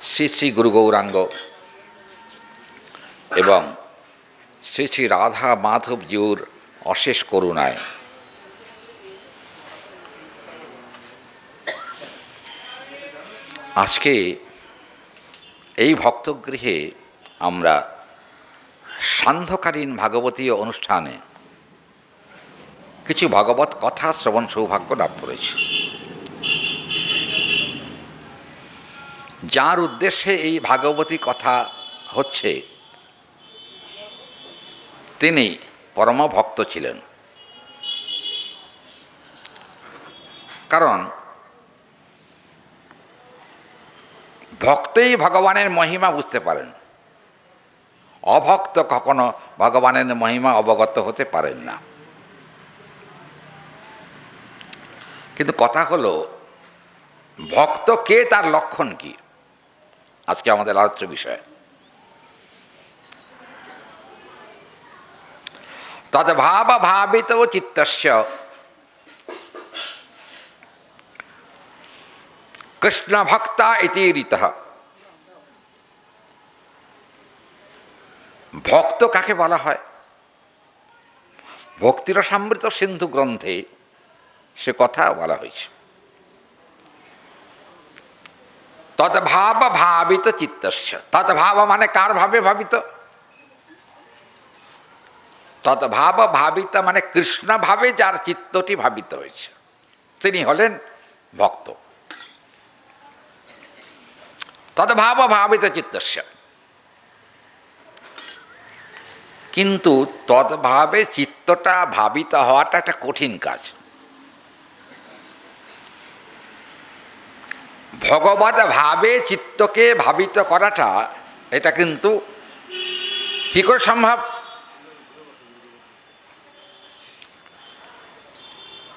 শ্রী শ্রী গুরু গৌরাঙ্গ এবং শ্রী শ্রী রাধা মাধব জিউর অশেষ করুণায় আজকে এই ভক্তগৃহে আমরা সান্ধ্যকালীন ভাগবতীয় অনুষ্ঠানে কিছু ভাগবত কথা শ্রবণ সৌভাগ্য লাভ করেছি। যার উদ্দেশ্যে এই ভাগবতী কথা হচ্ছে তিনি পরম ভক্ত ছিলেন। কারণ ভক্তই ভগবানের মহিমা বুঝতে পারেন, অভক্ত কখনো ভগবানের মহিমা অবগত হতে পারেন না। কিন্তু কথা হলো, ভক্ত কে, তার লক্ষণ কি, আজকে আমাদের আলোচ্য বিষয়। তদ্ভাব ভাবিত চিত্তস্য কৃষ্ণ ভক্তা ইতি রীতঃ। ভক্ত কাকে বলা হয়? ভক্তিরসামৃত সিন্ধু গ্রন্থে সে কথা বলা হয়েছে। তদ্ভাব ভাবিত চিত্তস্য, তদ্ভাব মানে কার ভাবে ভাবিত? তদ্ভাব ভাবিত মানে কৃষ্ণ ভাবে যার চিত্তটি ভাবিত হয়েছে তিনি হলেন ভক্ত। তদ্ভাব ভাবিত চিত্তস্য। কিন্তু তদ্ভাবে চিত্তটা ভাবিত হওয়াটা একটা কঠিন কাজ। ভগবত ভাবে চিত্তকে ভাবিত করাটা এটা কিন্তু কি করে সম্ভব?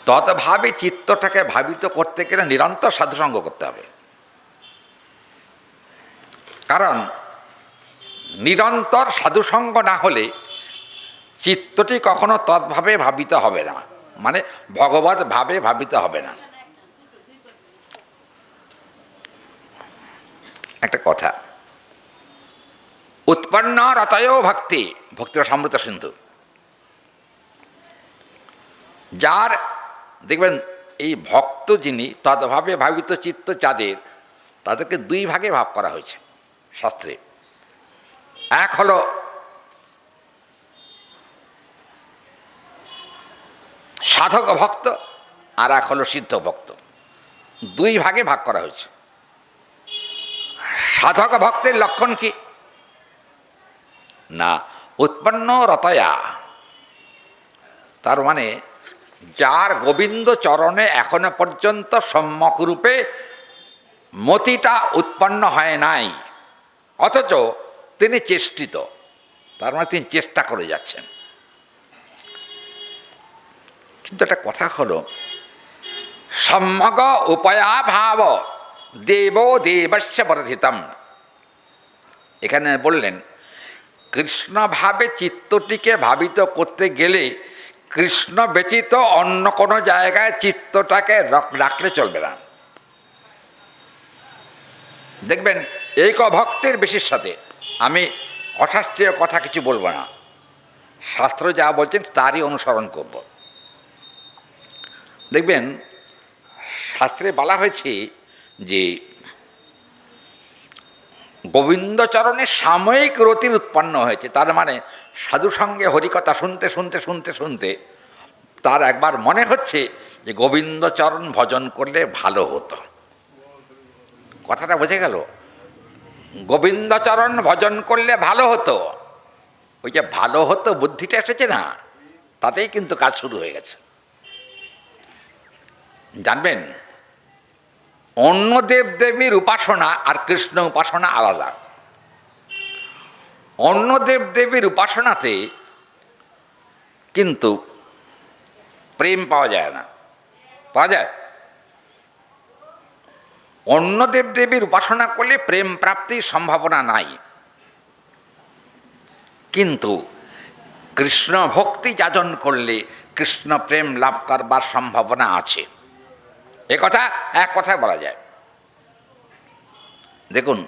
তদ্ভাবে চিত্তটাকে ভাবিত করতে গেলে নিরন্তর সাধুসঙ্গ করতে হবে। কারণ নিরন্তর সাধুসঙ্গ না হলে চিত্তটি কখনো তদ্ভাবে ভাবিত হবে না, মানে ভগবত ভাবে ভাবিত হবে না। একটা কথা, উৎপন্ন রতয় ভক্তি, ভক্তির সমৃত সিন্ধু। যার দেখবেন এই ভক্ত যিনি, তদ্ভাবে ভাবিত চিত্ত যাদের, তাদেরকে দুই ভাগে ভাগ করা হয়েছে শাস্ত্রে। এক হলো সাধক ভক্ত, আর এক হলো সিদ্ধ ভক্ত। দুই ভাগে ভাগ করা হয়েছে। সাধক ভক্তের লক্ষণ কি না? উৎপন্ন রতয়া, তার মানে যার গোবিন্দ চরণে এখনো পর্যন্ত সম্যক রূপে মতিটা উৎপন্ন হয় নাই, অথচ তিনি চেষ্টিত, তার মানে তিনি চেষ্টা করে যাচ্ছেন। কিন্তু একটা কথা হলো, সম্যক উপায়াভাব দেব দেবস্য বর্ধিতম। এখানে বললেন কৃষ্ণ ভাবে চিত্তটিকে ভাবিত করতে গেলে কৃষ্ণ ব্যতীত অন্য কোনো জায়গায় চিত্তটাকে রাখলে চলবে না। দেখবেন এক ভক্তের বিশেষ সাথে, আমি অশাস্ত্রীয় কথা কিছু বলবো না, শাস্ত্র যা বলছেন তারই অনুসরণ করব। দেখবেন শাস্ত্রে বলা হয়েছে যে গোবিন্দচরণের সাময়িক রতির উৎপন্ন হয়েছে। তার মানে সাধুসঙ্গে হরিকথা শুনতে শুনতে শুনতে শুনতে তার একবার মনে হচ্ছে যে গোবিন্দচরণ ভজন করলে ভালো হতো। কথাটা বোঝা গেল? গোবিন্দচরণ ভজন করলে ভালো হতো, ওই যে ভালো হতো বুদ্ধিটা এসেছে না, তাতেই কিন্তু কাজ শুরু হয়ে গেছে। জানবেন, অন্য দেবদেবীর উপাসনা আর কৃষ্ণ উপাসনা আলাদা। অন্য দেবদেবীর উপাসনাতে কিন্তু প্রেম পাওয়া যায় না। পাওয়া যায়? অন্য দেবদেবীর উপাসনা করলে প্রেম প্রাপ্তির সম্ভাবনা নাই, কিন্তু কৃষ্ণ ভক্তি যাজন করলে কৃষ্ণ প্রেম লাভ করবার সম্ভাবনা আছে। একথা এক কথায় বলা যায়। দেখুন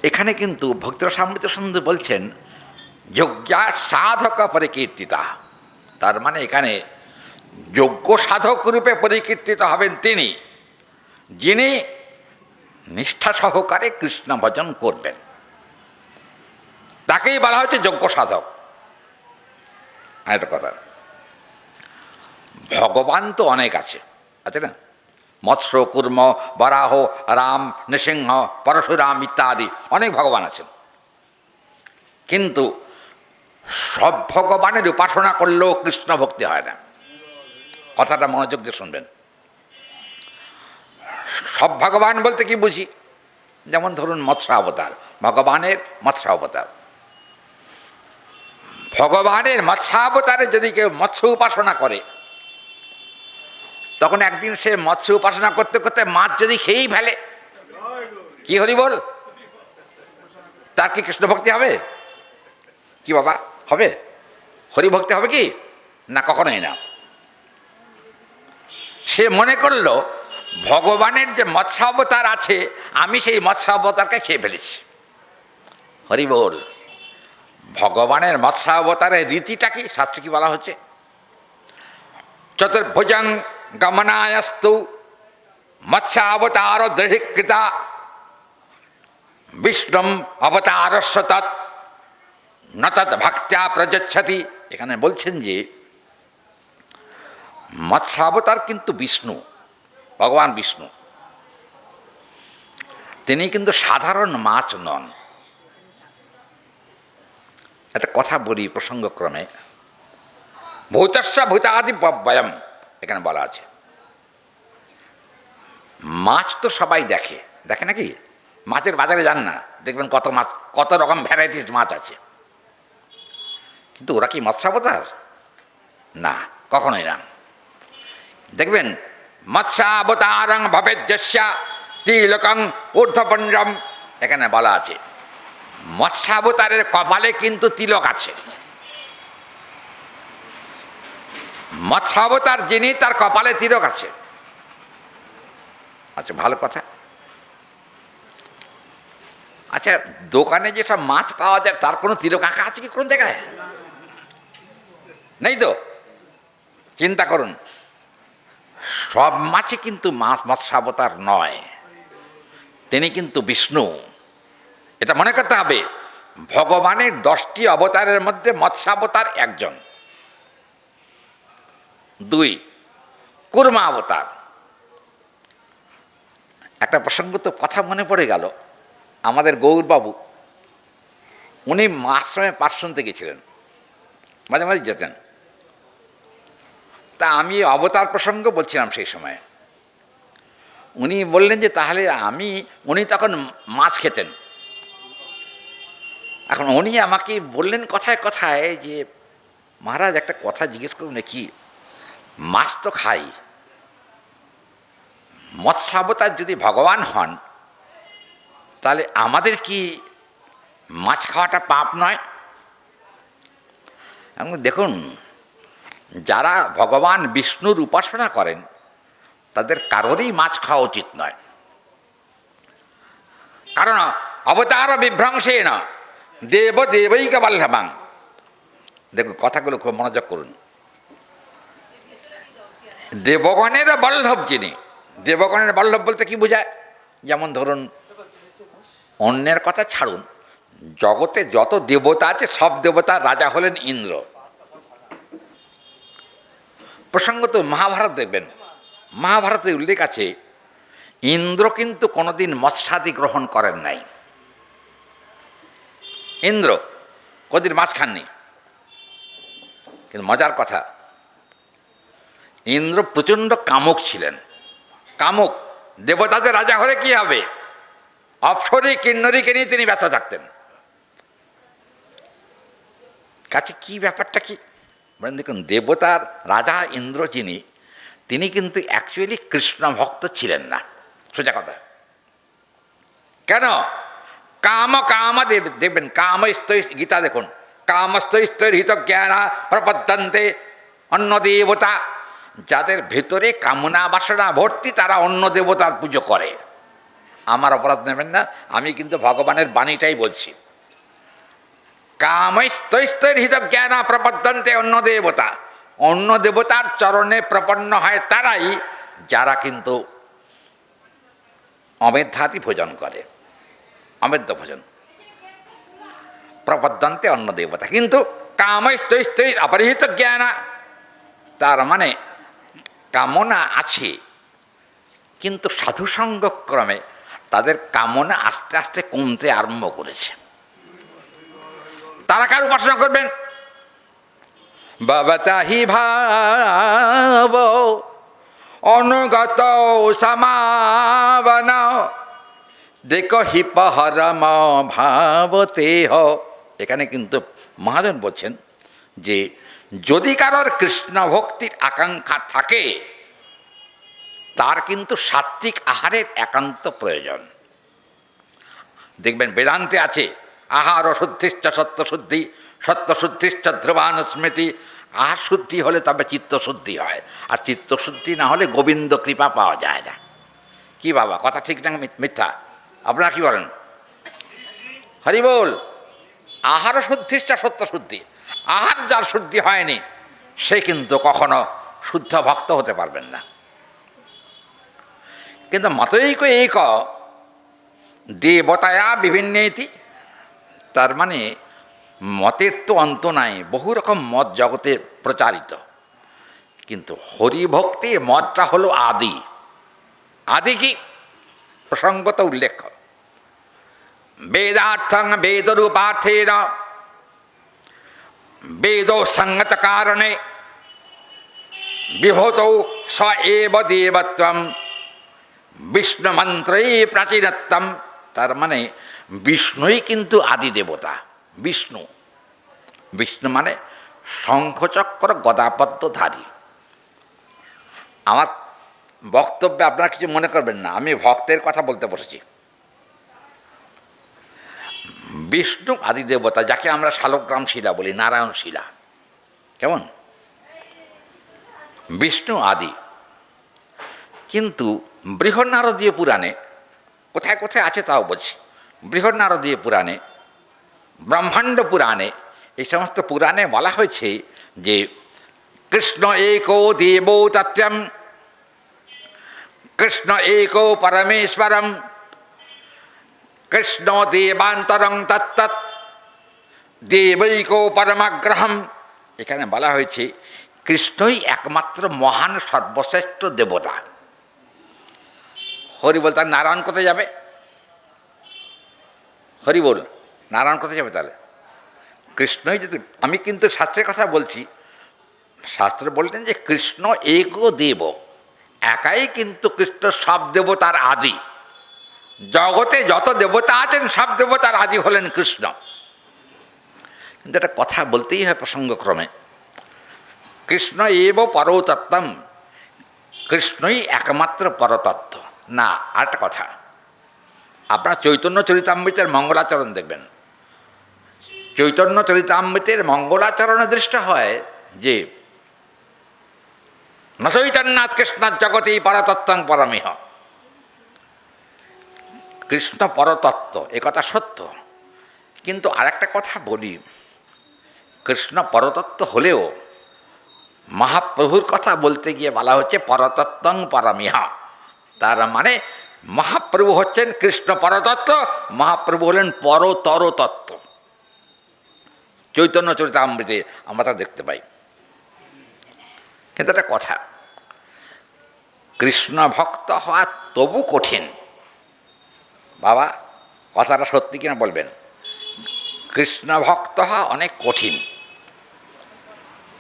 এখানে কিন্তু ভক্তিরসামৃত সিন্ধু বলছেন যজ্ঞা সাধক পরিকীর্তিতা, তার মানে এখানে যোগ্য সাধক রূপে পরিকীর্তিত হবেন তিনি, যিনি নিষ্ঠা সহকারে কৃষ্ণ ভজন করবেন, তাকেই বলা হচ্ছে যোগ্য সাধক। একটা কথা, ভগবান তো অনেক আছে না, মৎস্য, কুর্ম, বরাহ, রাম, নৃসিংহ, পরশুরাম ইত্যাদি অনেক ভগবান আছেন। কিন্তু সব ভগবানের উপাসনা করলেও কৃষ্ণ ভক্তি হয় না। কথাটা মনোযোগ দিয়ে শুনবেন। সব ভগবান বলতে কি বুঝি? যেমন ধরুন মৎস্য অবতার, ভগবানের মৎস্য অবতার। ভগবানের মৎস্য অবতারে যদি কেউ মৎস্য উপাসনা করে, তখন একদিন সে মৎস্য উপাসনা করতে করতে মাছ যদি খেয়েই ফেলে, কি হরি বল, তার কি কৃষ্ণ ভক্তি হবে? কি বাবা হবে? হরি ভক্তি হবে কি? না, কখনোই না। সে মনে করলো ভগবানের যে মৎস্য অবতার আছে, আমি সেই মৎস্য অবতারকে খেয়ে ফেলেছি। হরি বল। ভগবানের মৎস্য অবতারের রীতিটা কি? শাস্ত্রে কি বলা হচ্ছে? চতুর্ভুজং গমনায়স্তু মৎস্যাবতার দৃঢ়ীকৃতা বিষ্ণুম অবতারস্য তৎ ন তৎ ভক্ত্যা প্রযচ্ছতি। এখানে বলছেন যে মৎস্যাবতার কিন্তু বিষ্ণু, ভগবান বিষ্ণু। তিনি কিন্তু সাধারণ মাছ নন। একটা কথা বলি প্রসঙ্গক্রমে, ভূতস্য ভূতাদি বয়ম, এখানে বলা আছে। মাছ তো সবাই দেখে, দেখে নাকি? মাছের বাজারে যান না, দেখবেন কত মাছ, কত রকম ভ্যারাইটিস মাছ আছে। কিন্তু ওরা কি মৎস্যাবতার? না, কখনোই না। দেখবেন মৎস্যাবতারং ভবেজ্যস্য তিলকং ঊর্ধ্বপুণ্ড্রম, এখানে বলা আছে মৎস্যাবতারের কপালে কিন্তু তিলক আছে। মৎস্যাবতার যিনি, তার কপালে তিলক আছে। আচ্ছা, ভালো কথা। আচ্ছা, দোকানে যেসব মাছ পাওয়া যায় তার কোনো তিলক আঁকা আছে কি কোন জায়গায়? নেই তো। চিন্তা করুন, সব মাছে কিন্তু মৎস্যাবতার নয়, তিনি কিন্তু বিষ্ণু। এটা মনে করতে হবে। ভগবানের 10টি অবতারের মধ্যে মৎস্যাবতার একজন। 2, কুর্মা অবতার। একটা প্রসঙ্গ তো কথা মনে পড়ে গেল, আমাদের গৌরবাবু, উনি আশ্রমে পাঠ শুনতে গেছিলেন, মাঝে মাঝে যেতেন। তা আমি অবতার প্রসঙ্গ বলছিলাম সেই সময়। উনি বললেন যে তাহলে উনি তখন মাছ খেতেন। এখন উনি আমাকে বললেন কথায় কথায় যে মহারাজ একটা কথা জিজ্ঞেস করুন, কি মাছ তো খাই, মৎস্যাবতার যদি ভগবান হন তাহলে আমাদের কি মাছ খাওয়াটা পাপ নয়? দেখুন, যারা ভগবান বিষ্ণুর উপাসনা করেন তাদের কারোরই মাছ খাওয়া উচিত নয়। কারণ অবতার বিভ্রংশেন দেব দেবৈক বল্লভাং। দেখুন, কথাগুলো খুব মনোযোগ করুন। দেবগণের বল্লভ যিনি, দেবগণের বল্লভ বলতে কি বোঝায়? যেমন ধরুন, অন্যের কথা ছাড়ুন, জগতে যত দেবতা আছে সব দেবতার রাজা হলেন ইন্দ্র। প্রসঙ্গত মহাভারত দেখবেন, মহাভারতে উল্লেখ আছে ইন্দ্র কিন্তু কোনোদিন মৎস্যাদি গ্রহণ করেন নাই। ইন্দ্র কোনোদিন মাছ খাননি। কিন্তু মজার কথা, ইন্দ্র প্রচণ্ড কামুক ছিলেন। কামুক। দেবতাদের রাজা হলে কি হবে? অপ্সরী কিন্নরীকে নিয়ে তিনি ব্যস্ত থাকতেন। কাছে কি ব্যাপারটা কি বলেন দেখুন, দেবতার রাজা ইন্দ্র যিনি, তিনি কিন্তু অ্যাকচুয়ালি কৃষ্ণ ভক্ত ছিলেন না, সোজা কথা। কেন? দেখবেন কামস্তৈ, গীতা দেখুন, কামস্তৈস্তৈর হিত জ্ঞানা প্রপদ্যন্তে অন্য দেবতা। যাদের ভেতরে কামনা বাসনা ভর্তি তারা অন্য দেবতার পুজো করে, আমার অপরাধ নেবেন না, আমি কিন্তু ভগবানের বাণীটাই বলছি। কামৈস্তৈস্তৈর্হিত জ্ঞানা প্রপদ্যন্তে অন্য দেবতা, অন্য দেবতার চরণে প্রপন্ন হয় তারাই যারা কিন্তু অমেধ্যাদি ভোজন করে, অমেধ্য ভোজন। প্রপদ্যন্তে অন্য দেবতা, কিন্তু কামৈস্তৈস্তৈর অপরিহিত জ্ঞানা, তার মানে কামনা আছে কিন্তু সাধুসঙ্গক্রমে তাদের কামনা আস্তে আস্তে কমতে আরম্ভ করেছে। তারা কার উপাসনা করবেন? ভবতাহি ভাব অনুগত সমাবন দেখহি পহরম ভাবতে হ। এখানে কিন্তু মহাজন বলছেন যে যদি কারোর কৃষ্ণ ভক্তির আকাঙ্ক্ষা থাকে তার কিন্তু সাত্ত্বিক আহারের একান্ত প্রয়োজন। দেখবেন বেদান্তে আছে আহার শুদ্ধিশ্চ সত্যশুদ্ধি, সত্যশুদ্ধিশ্চ ধ্রুবানুস্মৃতি। আহার শুদ্ধি হলে তবে চিত্তশুদ্ধি হয়, আর চিত্তশুদ্ধি না হলে গোবিন্দ কৃপা পাওয়া যায় না। কি বাবা, কথা ঠিক না মিথ্যা? আপনারা কি বলেন? হরি বল। আহার শুদ্ধিশ্চ সত্যশুদ্ধি, আহার যার শুদ্ধি হয়নি সে কিন্তু কখনো শুদ্ধ ভক্ত হতে পারবেন না। কিন্তু মতৈক এক দেবতায়া বিভিন্নেতি, তার মানে মতের তো অন্ত নাই, বহু রকম মত জগতে প্রচারিত, কিন্তু হরিভক্তি মতটা হলো আদি। আদি কি? প্রসঙ্গত উল্লেখ, বেদার্থং বেদরূপার্থেন বেদ সঙ্গত কারণে বিভূতৌ স এব দেবত্বম বিষ্ণু মন্ত্রই প্রাচীনত্বম। তার মানে বিষ্ণুই কিন্তু আদি দেবতা। বিষ্ণু, বিষ্ণু মানে শঙ্খচক্র গদাপদ্মধারী। আমার বক্তব্যে আপনারা কিছু মনে করবেন না, আমি ভক্তের কথা বলতে বসেছি। বিষ্ণু আদি দেবতা, যাকে আমরা শালগ্রাম শিলা বলি, নারায়ণ শিলা, কেমন? বিষ্ণু আদি। কিন্তু বৃহন্নারদীয় পুরাণে কোথায় কোথায় আছে তাও বলছি। বৃহন্নারদীয় পুরাণে, ব্রহ্মাণ্ড পুরাণে, এই সমস্ত পুরাণে বলা হয়েছে যে কৃষ্ণ একো দেবো তত্ত্বম, কৃষ্ণ একো পরমেশ্বরম, কৃষ্ণ দেবান্তরং তত্তৎ দেবৈকো পরমাগ্রহম। এখানে বলা হয়েছে কৃষ্ণই একমাত্র মহান সর্বশ্রেষ্ঠ দেবতা। হরি বল। তার নারায়ণ কোথায় যাবে? হরি বল, নারায়ণ কোথায় যাবে তাহলে? কৃষ্ণই যদি, আমি কিন্তু শাস্ত্রের কথা বলছি, শাস্ত্র বলতেন যে কৃষ্ণ একো দেব, একাই কিন্তু কৃষ্ণ সব দেবতার আদি। জগতে যত দেবতা আছেন সব দেবতার আদি হলেন কৃষ্ণ। কিন্তু একটা কথা বলতেই হয় প্রসঙ্গক্রমে, কৃষ্ণ এব পরতত্ত্বম, কৃষ্ণই একমাত্র পরতত্ত্ব না। আরেকটা কথা, আপনারা চৈতন্য চরিতামৃতের মঙ্গলাচরণ দেখবেন। চৈতন্য চরিতামৃতের মঙ্গলাচরণে দৃষ্ট হয় যে ন চৈতন্যাৎ কৃষ্ণাৎ জগতি পরতত্ত্বং পরমিহ। কৃষ্ণ পরতত্ত্ব, এ কথা সত্য, কিন্তু আরেকটা কথা বলি, কৃষ্ণ পরতত্ত্ব হলেও মহাপ্রভুর কথা বলতে গিয়ে বলা হচ্ছে পরতত্ত্বং পরমিহা। তার মানে মহাপ্রভু হচ্ছেন কৃষ্ণ পরতত্ত্ব, মহাপ্রভু হলেন পরতর তত্ত্ব। চৈতন্য চরিতামৃতে আমরা তা দেখতে পাই। কিন্তু একটা কথা, কৃষ্ণ ভক্ত হওয়া তবু কঠিন। বাবা, কথাটা সত্যি কিনা বলবেন? কৃষ্ণ ভক্ত হওয়া অনেক কঠিন।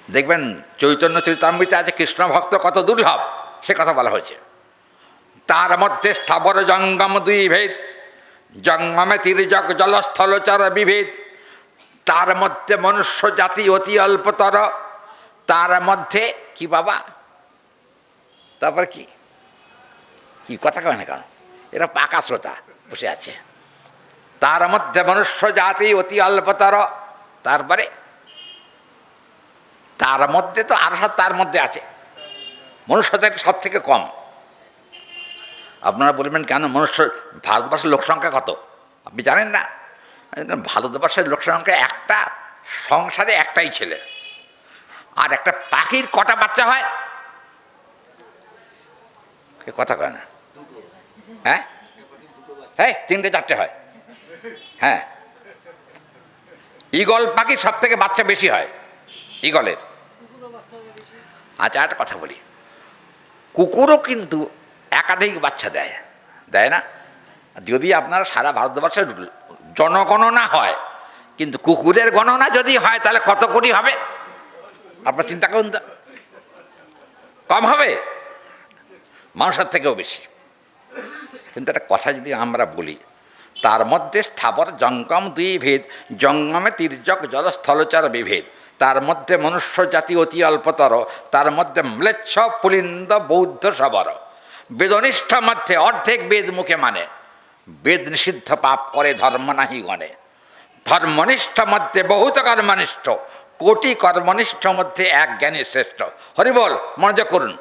দেখবেন চৈতন্য চরিতামৃতে আছে কৃষ্ণ ভক্ত কত দুর্লভ, সে কথা বলা হয়েছে। তার মধ্যে স্থাবর জঙ্গম দুই ভেদ, জঙ্গমে তির্যক জলস্থলচর বিভেদ। তার মধ্যে মনুষ্য জাতি অতি অল্পতর, তার মধ্যে কি বাবা, তারপর কি কি কথা কয় না কেন? এরা পাকা শ্রোতা বসে আছে। তার মধ্যে মনুষ্য জাতি অতি অল্পতর, তারপরে তার মধ্যে তো আরো সব তার মধ্যে আছে, মনুষ্য জাতি সব থেকে কম। আপনারা বলবেন কেন মনুষ্য, ভারতবর্ষের লোক সংখ্যা কত আপনি জানেন না? ভারতবর্ষের লোক সংখ্যা একটা, সংসারে একটাই ছেলে। আর একটা পাখির কটা বাচ্চা হয়? কথা কয় না? হ্যাঁ হ্যাঁ, 3-4 হয়। হ্যাঁ, ঈগল পাখি সব থেকে বাচ্চা বেশি হয়, ঈগলের। আচ্ছা, একটা কথা বলি, কুকুরও কিন্তু একাধিক বাচ্চা দেয়, দেয় না? যদি আপনারা সারা ভারতবর্ষের জনগণনা হয়, কিন্তু কুকুরের গণনা যদি হয় তাহলে কত কোটি হবে আপনার চিন্তা করুন তো? কম হবে? মানুষের থেকেও বেশি। কিন্তু একটা কথা যদি আমরা বলি, তার মধ্যে স্থাবর জঙ্গম 2 ভেদ, জঙ্গমে তির্যক জলস্থলচর বিভেদ। তার মধ্যে মনুষ্য জাতি অতি অল্পতর, তার মধ্যে ম্লেচ্ছ পুলিন্দ বৌদ্ধ সবর। বেদনিষ্ঠ মধ্যে অর্ধেক বেদ মুখে মানে, বেদ নিষিদ্ধ পাপ করে ধর্ম নাহি গণে। ধর্মনিষ্ঠ মধ্যে বহুত কর্মনিষ্ঠ, কোটি কর্মনিষ্ঠ মধ্যে এক জ্ঞানী শ্রেষ্ঠ। হরিবল, মনোযোগ করুন।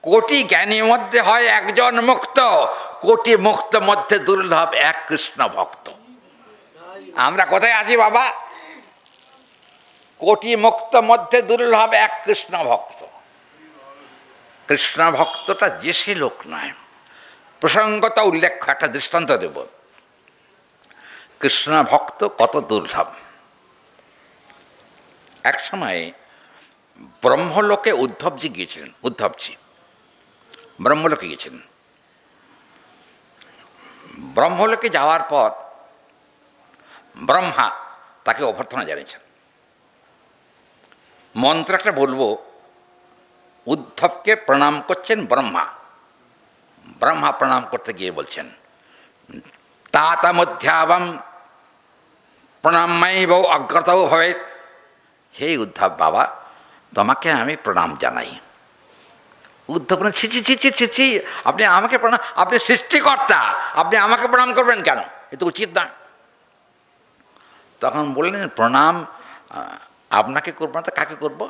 কোটি জ্ঞানীর মধ্যে হয় একজন মুক্ত, কোটি মুক্ত মধ্যে দুর্লভ এক কৃষ্ণ ভক্ত। আমরা কোথায় আছি বাবা? কোটি মুক্ত মধ্যে দুর্লভ এক কৃষ্ণ ভক্ত। কৃষ্ণ ভক্তটা যে সে লোক নয়। প্রসঙ্গত উল্লেখ্য, একটা দৃষ্টান্ত দেব। কৃষ্ণ ভক্ত কত দুর্লভ। এক সময় ব্রহ্মলোকে উদ্ধবজি গিয়েছিলেন। উদ্ধবজি ব্রহ্মলোকে গিয়েছিলেন। ব্রহ্মলোকে যাওয়ার পর ব্রহ্মা তাকে অভ্যর্থনা জানিয়েছেন। মন্ত্র একটা বলবো, উদ্ধবকে প্রণাম করছেন ব্রহ্মা। ব্রহ্মা প্রণাম করতে গিয়ে বলছেন, তাতা মধ্যাবম প্রণামাইব অগ্রতও ভবেত। হে উদ্ধব বাবা, তোমাকে আমি প্রণাম জানাই। উদ্ধব বলেন, ছি ছি ছি ছি ছি ছি, আপনি আমাকে প্রণাম, আপনি সৃষ্টিকর্তা, আপনি আমাকে প্রণাম করবেন কেন? এ তো উচিত না। তখন বললেন, প্রণাম আপনাকে করবো না তো কাকে করবো?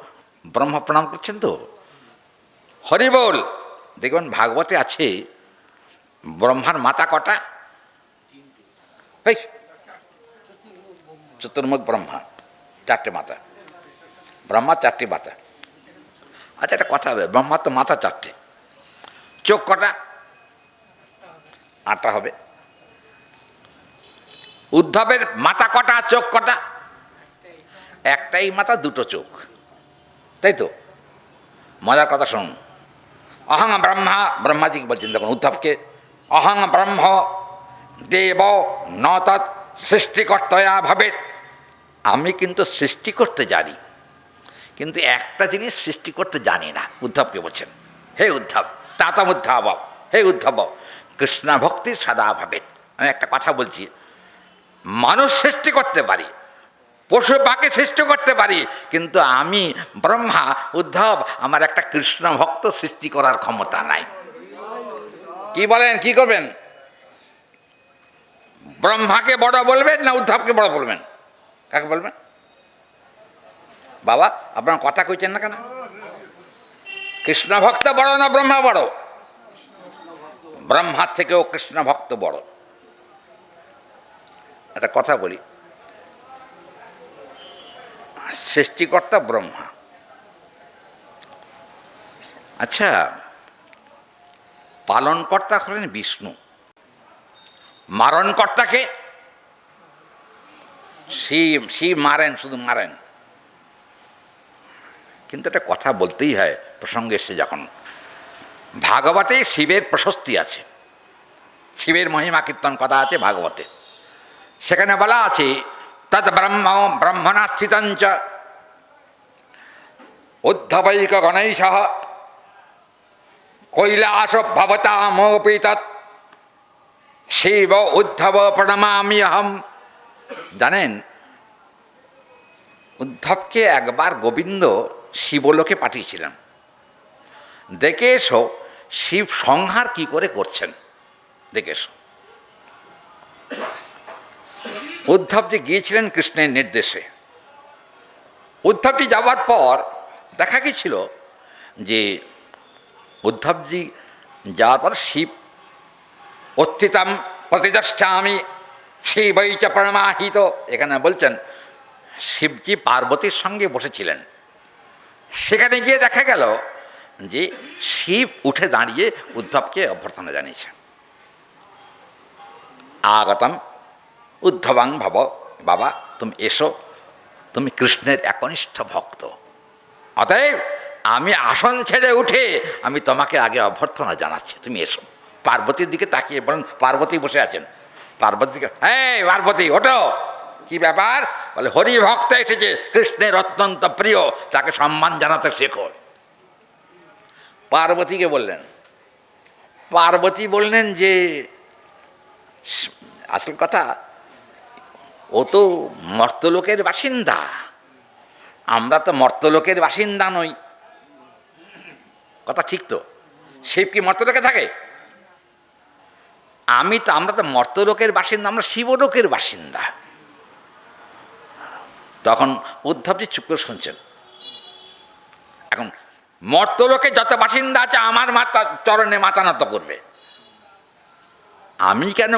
ব্রহ্মা প্রণাম করছেন তো। হরি বল। দেখবেন ভাগবতে আছে, ব্রহ্মার মাতা কটা? চতুর্মুখ ব্রহ্মা, 4টে মাতা। ব্রহ্মা 4টি মাতা। আচ্ছা, একটা কথা হবে, ব্রহ্মার তো মাথা 4টে, চোখ কটা? 8টা হবে। উদ্ধবের মাথা কটা, চোখ কটা? একটাই মাথা, 2টো চোখ, তাই তো? মজার কথা শুনুন। অহং ব্রহ্মা, ব্রহ্মাজি বলছেন দেখুন উদ্ধবকে, অহং ব্রহ্ম দেব ন তৎ সৃষ্টিকর্তয়া ভবেত। আমি কিন্তু সৃষ্টি করতে জানি, কিন্তু একটা জিনিস সৃষ্টি করতে জানি না। উদ্ধবকে বলছেন, হে উদ্ধব, তাতম উদ্ধব, হে উদ্ধব কৃষ্ণ ভক্তির সদা ভবেত। আমি একটা কথা বলছি, মানুষ সৃষ্টি করতে পারি, পশু পাখি সৃষ্টি করতে পারি, কিন্তু আমি ব্রহ্মা উদ্ধব, আমার একটা কৃষ্ণ ভক্ত সৃষ্টি করার ক্ষমতা নাই। কি বলেন, কি করবেন? ব্রহ্মাকে বড় বলবেন না উদ্ধবকে বড় বলবেন? কাকে বলবেন? বাবা আপনার কথা কইছেন না কেন? কৃষ্ণ ভক্ত বড় না ব্রহ্মা বড়? ব্রহ্মার থেকেও কৃষ্ণ ভক্ত বড়। একটা কথা বলি, সৃষ্টিকর্তা ব্রহ্মা, আচ্ছা পালনকর্তা হলেন বিষ্ণু, মারণকর্তাকে? শিব। শিব মারেন, শুধু মারেন। কিন্তু একটা কথা বলতেই হয় প্রসঙ্গে এসে যখন, ভাগবতে শিবের প্রশস্তি আছে, শিবের মহিমা কীর্তন কথা আছে ভাগবতে। সেখানে বলা আছে, তৎ ব্রহ্ম ব্রহ্মণা স্থিতঞ্চ উদ্ধবৈক গণৈষঃ কৈলাস ভবতামপি তৎ শিব উদ্ধব প্রণমামি অহম। জানেন, উদ্ধবকে একবার গোবিন্দ শিবলোকে পাঠিয়েছিলেন, দেখে এসো শিব সংহার কি করে করছেন, দেখে এসো। উদ্ধবজি গিয়েছিলেন কৃষ্ণের নির্দেশে। উদ্ধবজি যাওয়ার পর দেখা গেছিল যে উদ্ধবজি যাওয়ার পর শিব উত্থিতম প্রতিষ্ঠামি শিবৈ চ প্রণমাহিত। এখানে বলছেন শিবজি পার্বতীর সঙ্গে বসেছিলেন, সেখানে গিয়ে দেখা গেল যে শিব উঠে দাঁড়িয়ে উদ্ধবকে অভ্যর্থনা জানিয়েছে। আগতম উদ্ধবাং ভব, বাবা তুমি এসো, তুমি কৃষ্ণের একনিষ্ঠ ভক্ত, অতএব আমি আসন ছেড়ে উঠে আমি তোমাকে আগে অভ্যর্থনা জানাচ্ছি, তুমি এসো। পার্বতীর দিকে তাকিয়ে বলেন, পার্বতী বসে আছেন, পার্বতীর দিকে, হ্যাঁ পার্বতী ওঠো, কি ব্যাপার? বলে হরি ভক্ত এসেছে, কৃষ্ণের অত্যন্ত প্রিয়, তাকে সম্মান জানাতে শেখো। পার্বতীকে বললেন, পার্বতী বললেন যে আসল কথা ও তো মর্তলোকের বাসিন্দা, আমরা তো মর্তলোকের বাসিন্দা নই। কথা ঠিক তো? শিব কি মর্তলোকে থাকে? আমরা তো মর্তলোকের বাসিন্দা, আমরা শিবলোকের বাসিন্দা। তখন উদ্ধবজি চুপ করে শুনছেন। এখন মর্তলোকে যত বাসিন্দা আছে আমার চরণে মাথা নত করবে, আমি কেন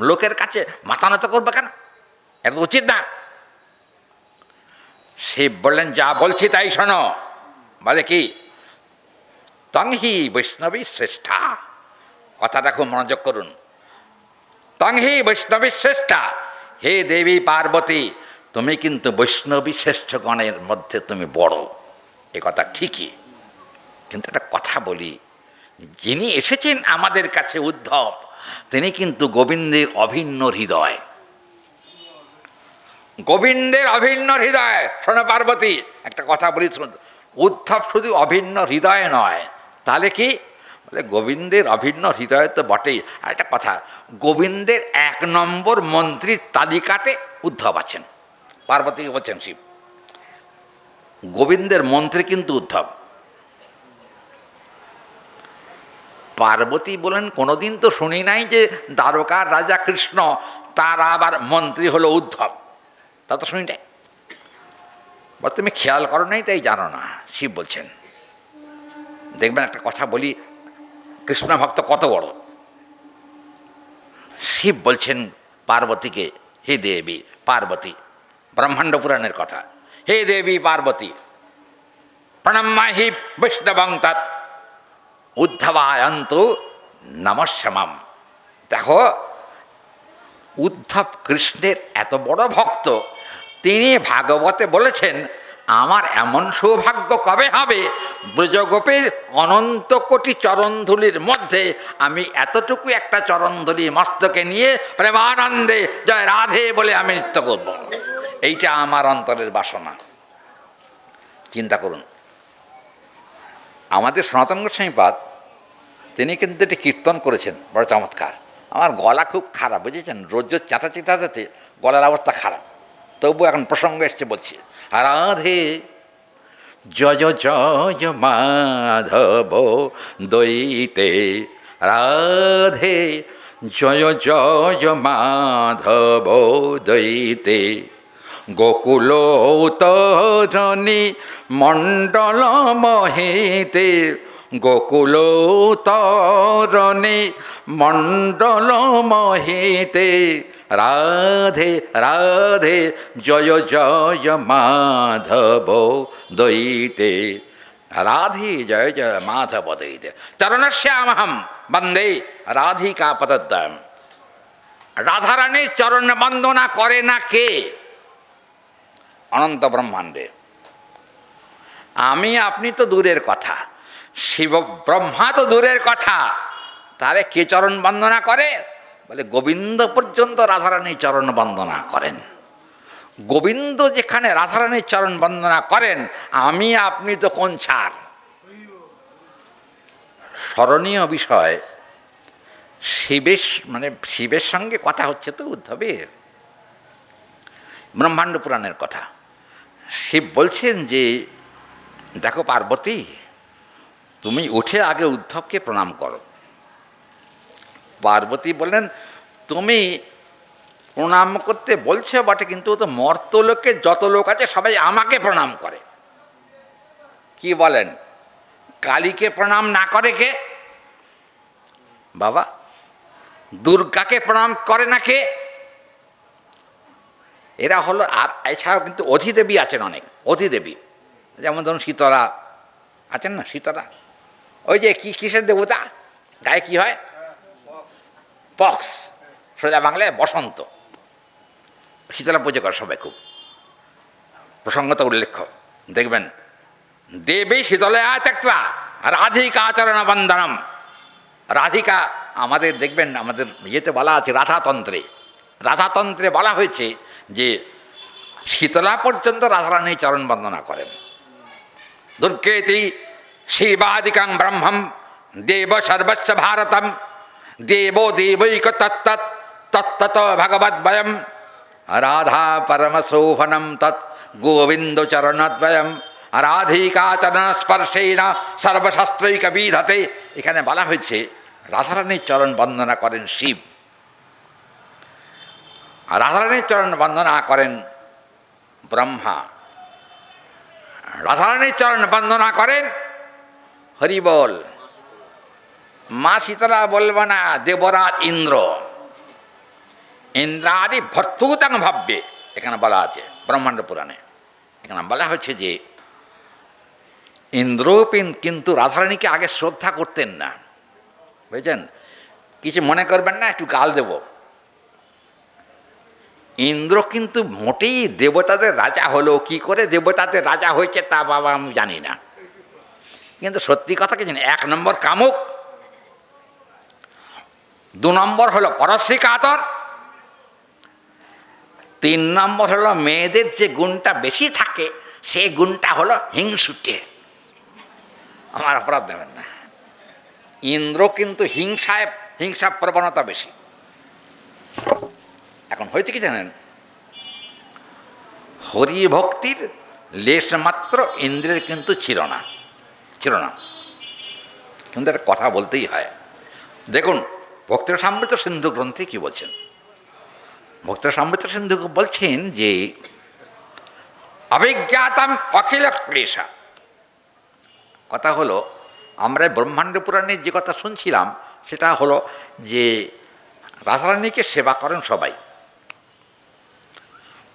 লোকের কাছে মাথা নত করবে কেন? এটা উচিত না। শিব বললেন, যা বলছি তাই শোনো। বলে কি? তংহি বৈষ্ণবী শ্রেষ্ঠা, কথাটা খুব মনোযোগ করুন। তংহি বৈষ্ণবী শ্রেষ্ঠা, হে দেবী পার্বতী, তুমি কিন্তু বৈষ্ণবী শ্রেষ্ঠগণের মধ্যে তুমি বড়, এ কথা ঠিকই। কিন্তু একটা কথা বলি, যিনি এসেছেন আমাদের কাছে উদ্ধব, তিনি কিন্তু গোবিন্দের অভিন্ন হৃদয়। গোবিন্দের অভিন্ন হৃদয়। শোনো পার্বতী, একটা কথা বলি শুনুন, উদ্ধব শুধু অভিন্ন হৃদয় নয়, তাহলে কি? বলে গোবিন্দের অভিন্ন হৃদয় তো বটেই, আর একটা কথা, গোবিন্দের 1 নম্বর মন্ত্রীর তালিকাতে উদ্ধব আছেন। পার্বতীকে বলছেন শিব, গোবিন্দের মন্ত্রী কিন্তু উদ্ধব। পার্বতী বলেন, কোনোদিন তো শুনি নাই যে দ্বারকার রাজা কৃষ্ণ তার আবার মন্ত্রী হলো উদ্ধব, তা তো শুনি নাই। বা তুমি খেয়াল করো নাই তাই জানো না। শিব বলছেন, দেখবেন একটা কথা বলি, কৃষ্ণ ভক্ত কত বড়। শিব বলছেন পার্বতীকে, হে দেবী পার্বতী, ব্রহ্মাণ্ড পুরাণের কথা, হে দেবী পার্বতী, প্রণমাহি বৈষ্ণবং তৎ উদ্ধবায়ন্তু নমস্যমাম। দেখো, উদ্ধব কৃষ্ণের এত বড় ভক্ত, তিনি ভাগবতে বলেছেন, আমার এমন সৌভাগ্য কবে হবে ব্রজগোপীর অনন্ত কোটি চরণধুলির মধ্যে আমি এতটুকু একটা চরণধুলি মস্তকে নিয়ে প্রেমানন্দে জয় রাধে বলে আমি নৃত্য করব। এইটা আমার অন্তরের বাসনা। চিন্তা করুন, আমাদের সনাতন গোস্বামীপাদ তিনি কিন্তু এটি কীর্তন করেছেন, বড় চমৎকার। আমার গলা খুব খারাপ, বুঝেছেন, রোজ চেঁচাতে চেঁচাতে গলার অবস্থা খারাপ, তবু এখন প্রসঙ্গ এসছে বলছি, রাধে জয় জয় মাধব দইতে, রাধে জয় জয় মাধব দইতে, গোকুল তরণী মণ্ডল মহিতে, গোকুল তরণী মণ্ডল মহিতে, রাধে রাধে জয় জয় মাধব দইতে, রাধে জয় জয় মাধব দইতে, চরণশ্যামহম বন্দে রাধিকা পদদ্বয়ম। রাধারানীর চরণ বন্দনা করে না কে? অনন্ত ব্রহ্মাণ্ডে। আমি আপনি তো দূরের কথা, শিব ব্রহ্মা তো দূরের কথা, তাহলে কে চরণ বন্দনা করে? বলে গোবিন্দ পর্যন্ত রাধারানীর চরণ বন্দনা করেন। গোবিন্দ যেখানে রাধারানীর চরণ বন্দনা করেন, আমি আপনি তো কোন ছাড়। স্মরণীয় বিষয়, শিবের সঙ্গে কথা হচ্ছে তো উদ্ধবের, ব্রহ্মাণ্ড পুরাণের কথা। শিব বলছেন যে, দেখো পার্বতী, তুমি উঠে আগে উদ্ধবকে প্রণাম করো। পার্বতী বললেন, তুমি প্রণাম করতে বলছো বটে, কিন্তু তো মর্তলোকে যত লোক আছে সবাই আমাকে প্রণাম করে। কি বলেন, কালীকে প্রণাম না করে কে? বাবা, দুর্গাকে প্রণাম করে না কে? এরা হলো। আর এছাড়াও কিন্তু অধিদেবী আছেন অনেক, অধিদেবী, যেমন ধরুন শীতলা আছেন না, শীতলা ওই যে কিসের দেবতা, গায়ে কি হয়, পক্স, সোজা বাংলায় বসন্ত। শীতলা পুজো করে সবাই, খুব প্রসঙ্গত উল্লেখ্য। দেখবেন দেবী শীতলয়া ত্যক্ত্বা রাধিকা আচরণ বন্দনম। রাধিকা আমাদের দেখবেন আমাদের ইয়েতে বলা আছে, রাধাতন্ত্রে, রাধাতন্ত্রে বলা হয়েছে যে শীতলা পর্যন্ত রাধারানীর চরণ বন্দনা করেন। দুর্গেতি শিবাদিকাং ব্রহ্মম দেব সর্বস্ব ভারতম দেবো দেবৈক তত্তৎ তত্তত ভগবদ্বয়ম রাধা পরমশোভনম তৎ গোবিন্দ চরণদ্বয়ম রাধিকা চরণ স্পর্শেণ সর্বশাস্ত্রৈক বিধতে। এখানে বলা হয়েছে রাধারানীর চরণ বন্দনা করেন শিব, রাধারানীর চরণ বন্দনা করেন ব্রহ্মা, রাধারানীর চরণ বন্দনা করেন হরিবল। মা শীতলা বলব না, দেবরাজ ইন্দ্র, ইন্দ্রাদি ভর্তুতাং ভাব্যে এখানে বলা আছে ব্রহ্মাণ্ড পুরাণে। এখানে বলা হচ্ছে যে ইন্দ্র কিন্তু রাধারানীকে আগে শ্রদ্ধা করতেন না, বুঝছেন? কিছু মনে করবেন না, একটু গাল দেব। ইন্দ্র কিন্তু মোটেই দেবতাদের রাজা হলো, কি করে দেবতাদের রাজা হয়েছে তা বাবা আমি জানি না, কিন্তু সত্যি কথা কি জানি, 1 নম্বর কামুক, 2 নম্বর হলো পরশ্রী কাতর, 3 নম্বর হলো মেয়েদের যে গুণটা বেশি থাকে সেই গুণটা হলো হিংসুটে। আমার অপরাধ দেবেন না, ইন্দ্র কিন্তু হিংসা প্রবণতা বেশি। এখন হয়েছে কি জানেন, হরিভক্তির লেশ মাত্র ইন্দ্রের কিন্তু ছিল না, কিন্তু একটা কথা বলতেই হয়। দেখুন ভক্তের সিন্ধু গ্রন্থে কি বলছেন, ভক্তের সিন্ধু বলছেন যে অভিজ্ঞাতম অখিল ক্লেশা। কথা হলো আমরা ব্রহ্মাণ্ড পুরাণের যে কথা শুনছিলাম সেটা হলো যে রাধারানীকে সেবা করেন সবাই,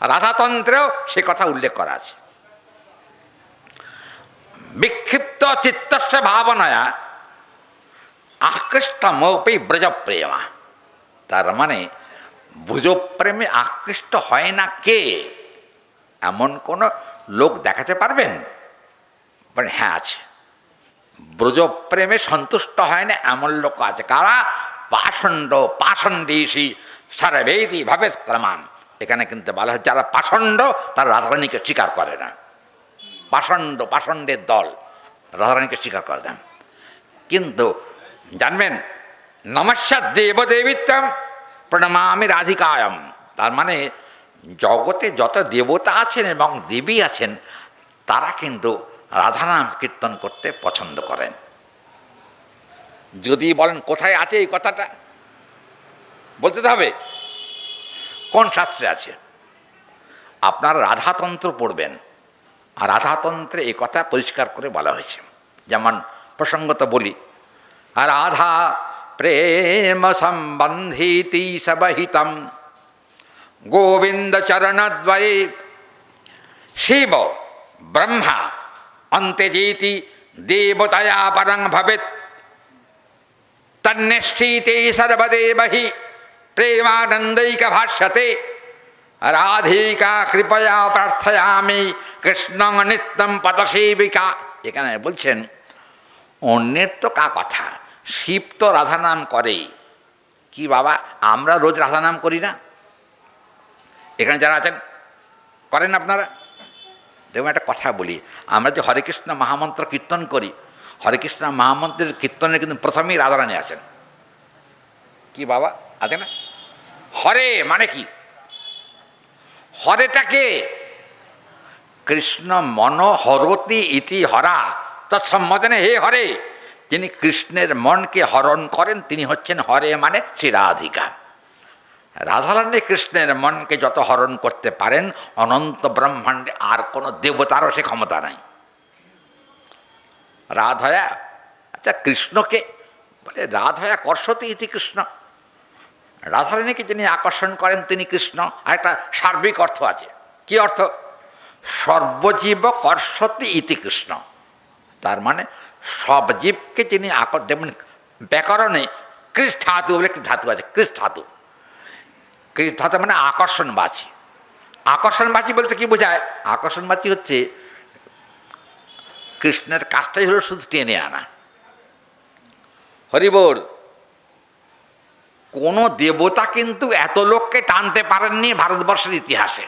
রাধাতন্ত্রেও সে কথা উল্লেখ করা আছে। বিক্ষিপ্ত চিত্তস্য ভাবনায়া আকৃষ্টমপি ব্রজপ্রেমা। তার মানে ব্রজপ্রেমে আকৃষ্ট হয় না কে, এমন কোনো লোক দেখাতে পারবেন? হ্যাঁ আছে। ব্রজপ্রেমে সন্তুষ্ট হয় না এমন লোক আছে, কারা? পাষণ্ডীষী সর্বেতি ভাবে ক্রমাম। এখানে কিন্তু বলা হয় যারা পাষণ্ড তারা রাধারানীকে স্বীকার করে না। পাষণ্ডের দল রাধারানীকে স্বীকার করে না। কিন্তু জানবেন নমস্যা দেবদেবিত্বম প্রণমামি রাধিকায়ম, তার মানে জগতে যত দেবতা আছেন এবং দেবী আছেন তারা কিন্তু রাধানাম কীর্তন করতে পছন্দ করেন। যদি বলেন কোথায় আছে এই কথাটা, বলতে হবে কোন শাস্ত্রে আছে। আপনারা রাধাতন্ত্র পড়বেন, আর রাধাতন্ত্রে এই কথা পরিষ্কার করে বলা হয়েছে। যেমন প্রসঙ্গত বলি, রাধা প্রেম সম্বন্ধীতি সবহিতম গোবিন্দ চরণদ্বয়ে শিব ব্রহ্মা অন্তেজেতি দেবতয়া পরং ভবেত তন্নিষ্ঠিতে সর্বদেবহি প্রেমানন্दैक ভাষ্যতে রাধিকা কৃপয়া প্রার্থয়ামি কৃষ্ণং নিত্যম পদসেবিকা। এখানে বলছেন অন্যের তো কা কথা, শিব তো রাধা নাম করে, কি বাবা আমরা রোজ রাধা নাম করি না? এখানে যারা আছেন করেন আপনারা? দেখুন একটা কথা বলি, আমরা যে হরে কৃষ্ণ মহামন্ত্র কীর্তন করি, হরে কৃষ্ণ মহামন্ত্রের কীর্তনের কিন্তু প্রথমেই রাধারানী আছেন। কি বাবা আছে না? হরে মানে কি? হরেটাকে কৃষ্ণ মনোহরতি ইতি হরা তৎসম্বোধনে, হে হরে, যিনি কৃষ্ণের মনকে হরণ করেন তিনি হচ্ছেন হরে, মানে শ্রী রাধিকা। রাধারানী কৃষ্ণের মনকে যত হরণ করতে পারেন অনন্ত ব্রহ্মাণ্ডে আর কোনো দেবতারও সে ক্ষমতা নাই। রাধয়া, আচ্ছা কৃষ্ণকে বলে রাধয়া কর্ষতি ইতি কৃষ্ণ, রাধারানীকে যিনি আকর্ষণ করেন তিনি কৃষ্ণ। আর একটা সার্বিক অর্থ আছে। কি অর্থ? সর্বজীব কর্ষতি ইতি কৃষ্ণ। তার মানে সব জীবকে যিনি যেমন ব্যাকরণে কৃষ ধাতু বলে একটি ধাতু আছে, কৃষ ধাতু। কৃষ ধাতু মানে আকর্ষণবাচী। আকর্ষণবাচী বলতে কি বোঝায়? আকর্ষণবাচী হচ্ছে কৃষ্ণের কাজটাই হলো শুধু টেনে আনা। হরি বল। কোনো দেবতা কিন্তু এত লোককে টানতে পারেননি ভারতবর্ষের ইতিহাসে।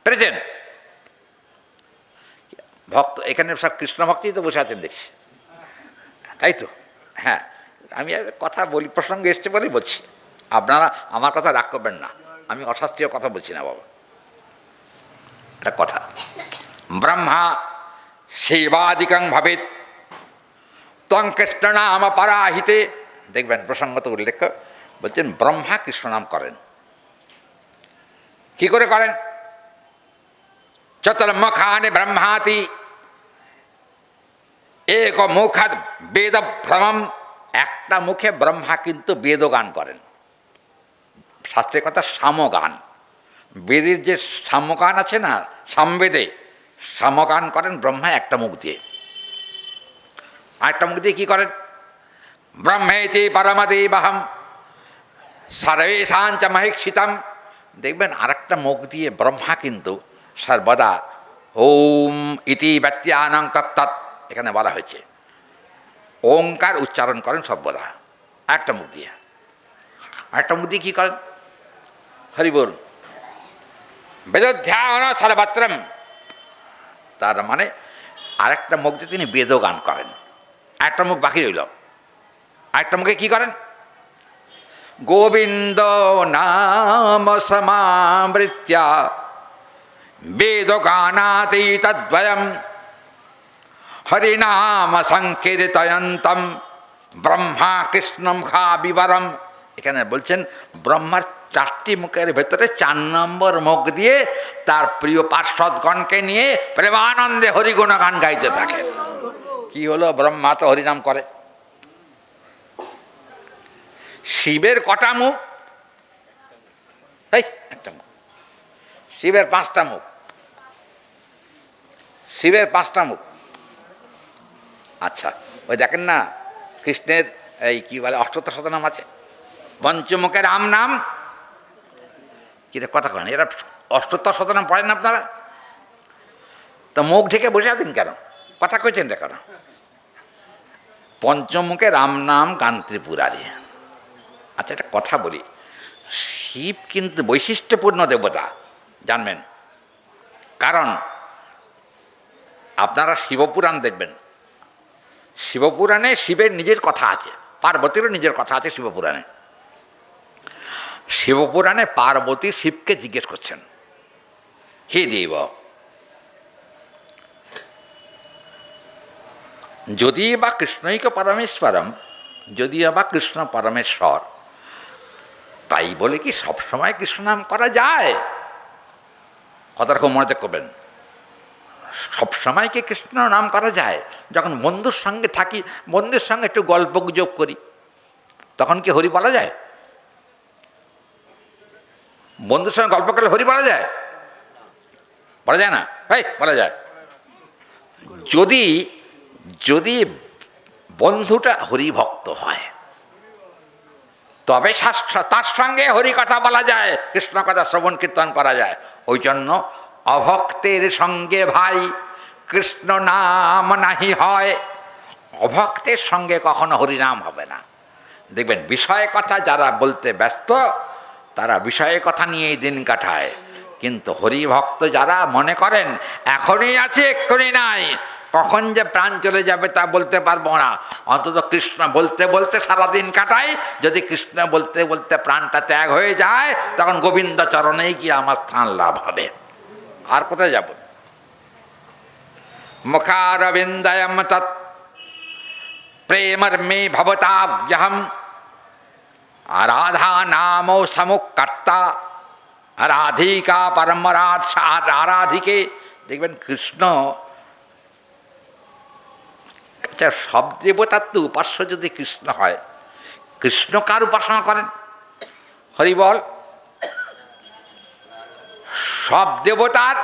পেরেছেন? ভক্ত এখানে সব কৃষ্ণ ভক্তই তো বসে আছেন দেখছি, তাই তো? হ্যাঁ, আমি কথা বলি, প্রসঙ্গে এসছে বলেই বলছি। আপনারা আমার কথা রাগ করবেন না, আমি অশাস্ত্রীয় কথা বলছি না বাবা। একটা কথা, ব্রহ্মা সেবাদিকং ভাবেত তং কৃষ্ণ নাম পরাহিতে। দেখবেন প্রসঙ্গত উল্লেখ বলছেন ব্রহ্মা কৃষ্ণ নাম করেন। কি করে করেন? চতুর্মুখানি ব্রহ্মাতি এক মুখাৎ বেদ ভ্রমম। একটা মুখে ব্রহ্মা কিন্তু বেদগান করেন। শাস্ত্রের কথা সামগান, বেদের যে সামগান আছে না, সামবেদে সামগান করেন ব্রহ্মা একটা মুখ দিয়ে। আরেকটা মুখ দিয়ে কি করেন? ব্রহ্মেতি পরমদেবহম সর্বেষাঞ্চ মহীক্ষিতম। দেখবেন আরেকটা মুখ দিয়ে ব্রহ্মা কিন্তু সর্বদা ওম ইতি ব্যত্যানং তত্তৎ, এখানে বলা হয়েছে ওঙ্কার উচ্চারণ করেন সর্বদা একটা মুখ দিয়ে। আরেকটা মুখ দিয়ে কী করেন? হরি বল। বেদধ্যান সর্বত্রম। তার মানে আরেকটা মুখ দিয়ে তিনি বেদগান করেন। একটা মুখ বাকি রইল। আরেকটা মুখে কি করেন? গোবিন্দ নাম সমাবৃত্য বেদগানাতি তদ্বয়ম হরিনাম সংকীর্তয়ন্তম ব্রহ্মা কৃষ্ণম খা বিবরম। এখানে বলছেন ব্রহ্মার 4টি মুখের ভেতরে 4 নম্বর মুখ দিয়ে তার প্রিয় পার্শ্বদগণকে নিয়ে প্রেমানন্দে হরিগুণ গান গাইতে থাকে। কি হলো? ব্রহ্মা তো হরিনাম করে। শিবের কটা মুখ? এই একটা মুখ। শিবের 5টা মুখ। শিবের 5টা মুখ। আচ্ছা, ওই দেখেন না কৃষ্ণের এই কি বলে অষ্টোত্তর শতনাম আছে, পঞ্চমুখে রাম নাম। কি কথা কন, এরা অষ্টোত্তর শতনাম পড়েন না আপনারা? তো মুখ ঢেকে বসে আছেন কেন? কথা কইছেন রে কেন? পঞ্চমুখে রাম নাম গান ত্রিপুরারি। আচ্ছা, একটা কথা বলি, শিব কিন্তু বৈশিষ্ট্যপূর্ণ দেবতা, জানবেন। কারণ আপনারা শিবপুরাণ দেখবেন, শিবপুরাণে শিবের নিজের কথা আছে, পার্বতীরও নিজের কথা আছে শিবপুরাণে। শিবপুরাণে পার্বতী শিবকে জিজ্ঞেস করছেন, হে দেব, যদি বা কৃষ্ণৈক পরমেশ্বরম, যদি বা কৃষ্ণ পরমেশ্বর, তাই বলে কি সবসময় কৃষ্ণ নাম করা যায়? কথাটা খুব মনোযোগ করবেন। সবসময় কি কৃষ্ণ নাম করা যায়? যখন বন্ধুর সঙ্গে থাকি, বন্ধুর সঙ্গে একটু গল্প গুজব করি, তখন কি হরি বলা যায়? বন্ধুর সঙ্গে গল্প করলে হরি বলা যায়? বলা যায় না? এই বলা যায়। যদি যদি বন্ধুটা হরিভক্ত হয় তবে তার সঙ্গে হরি কথা বলা যায়, কৃষ্ণ কথা শ্রবণ কীর্তন করা যায়। ওই জন্য অভক্তের সঙ্গে ভাই কৃষ্ণ নাম নাহি হয়। অভক্তের সঙ্গে কখনো হরিনাম হবে না। দেখবেন বিষয় কথা যারা বলতে ব্যস্ত তারা বিষয় কথা নিয়েই দিন কাটায়, কিন্তু হরিভক্ত যারা মনে করেন এখনই আছে এক্ষুনি নাই, কখন যে প্রাণ চলে যাবে তা বলতে পারবো না, অন্তত কৃষ্ণ বলতে বলতে সারাদিন কাটাই। যদি কৃষ্ণ বলতে বলতে প্রাণটা ত্যাগ হয়ে যায় তখন গোবিন্দ চরণেই কি আমার স্থান লাভ হবে। আর কোথায় যাব? মুখারবিন্দয়ম তৎ প্রেমর্মে ভবতাভ্যহম রাধা নামো সমুকর্তা রাধিকা পরমরাধ আরাধিকে। দেখবেন কৃষ্ণ সব দেবতার তো উপাস্য যদি কৃষ্ণ হয়, কৃষ্ণ কার উপাসনা করেন? হরি বল। সব দেবতার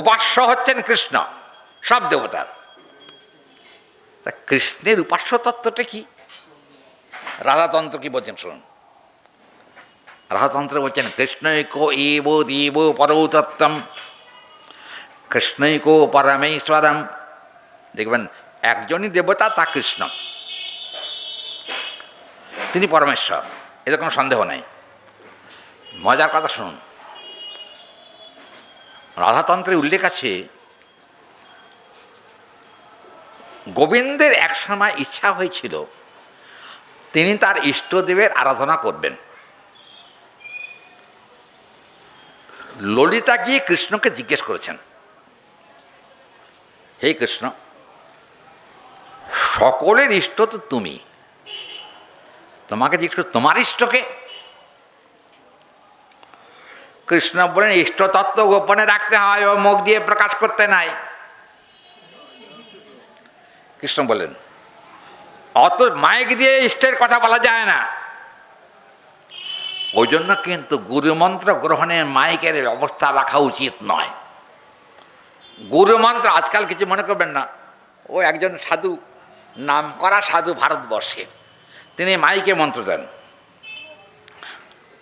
উপাস্য হচ্ছেন কৃষ্ণ, সব দেবতার। তা কৃষ্ণের উপাস্য তত্ত্বটা কি? রাধাতন্ত্র কি বলছেন শুনুন। রাধাতন্ত্র বলছেন কৃষ্ণৈকো এব দেব পরতত্ত্বম, কৃষ্ণৈকো পরমেশ্বরম। দেখবেন একজনই দেবতা, তা কৃষ্ণ, তিনি পরমেশ্বর, এতে কোনো সন্দেহ নাই। মজার কথা শুনুন, রাধাতন্ত্রে উল্লেখ আছে গোবিন্দের একসময় ইচ্ছা হয়েছিল তিনি তার ইষ্টদেবের আরাধনা করবেন। ললিতা গিয়ে কৃষ্ণকে জিজ্ঞেস করেছেন, হে কৃষ্ণ, সকলের ইষ্ট তো তুমি, তোমাকে জিজ্ঞেস করো তোমার ইষ্টকে? কৃষ্ণ বলেন, ইষ্টতত্ত্ব গোপনে রাখতে হয়, ও মুখ দিয়ে প্রকাশ করতে নাই। কৃষ্ণ বলেন, অত মাইক দিয়ে ইষ্টের কথা বলা যায় না। ওই জন্য কিন্তু গুরুমন্ত্র গ্রহণে মাইকের ব্যবস্থা রাখা উচিত নয়। গুরুমন্ত্র আজকাল কিছু মনে করবেন না, ও একজন সাধু, নাম করা সাধু ভারতবর্ষের, তিনি মাইকে মন্ত্র দেন।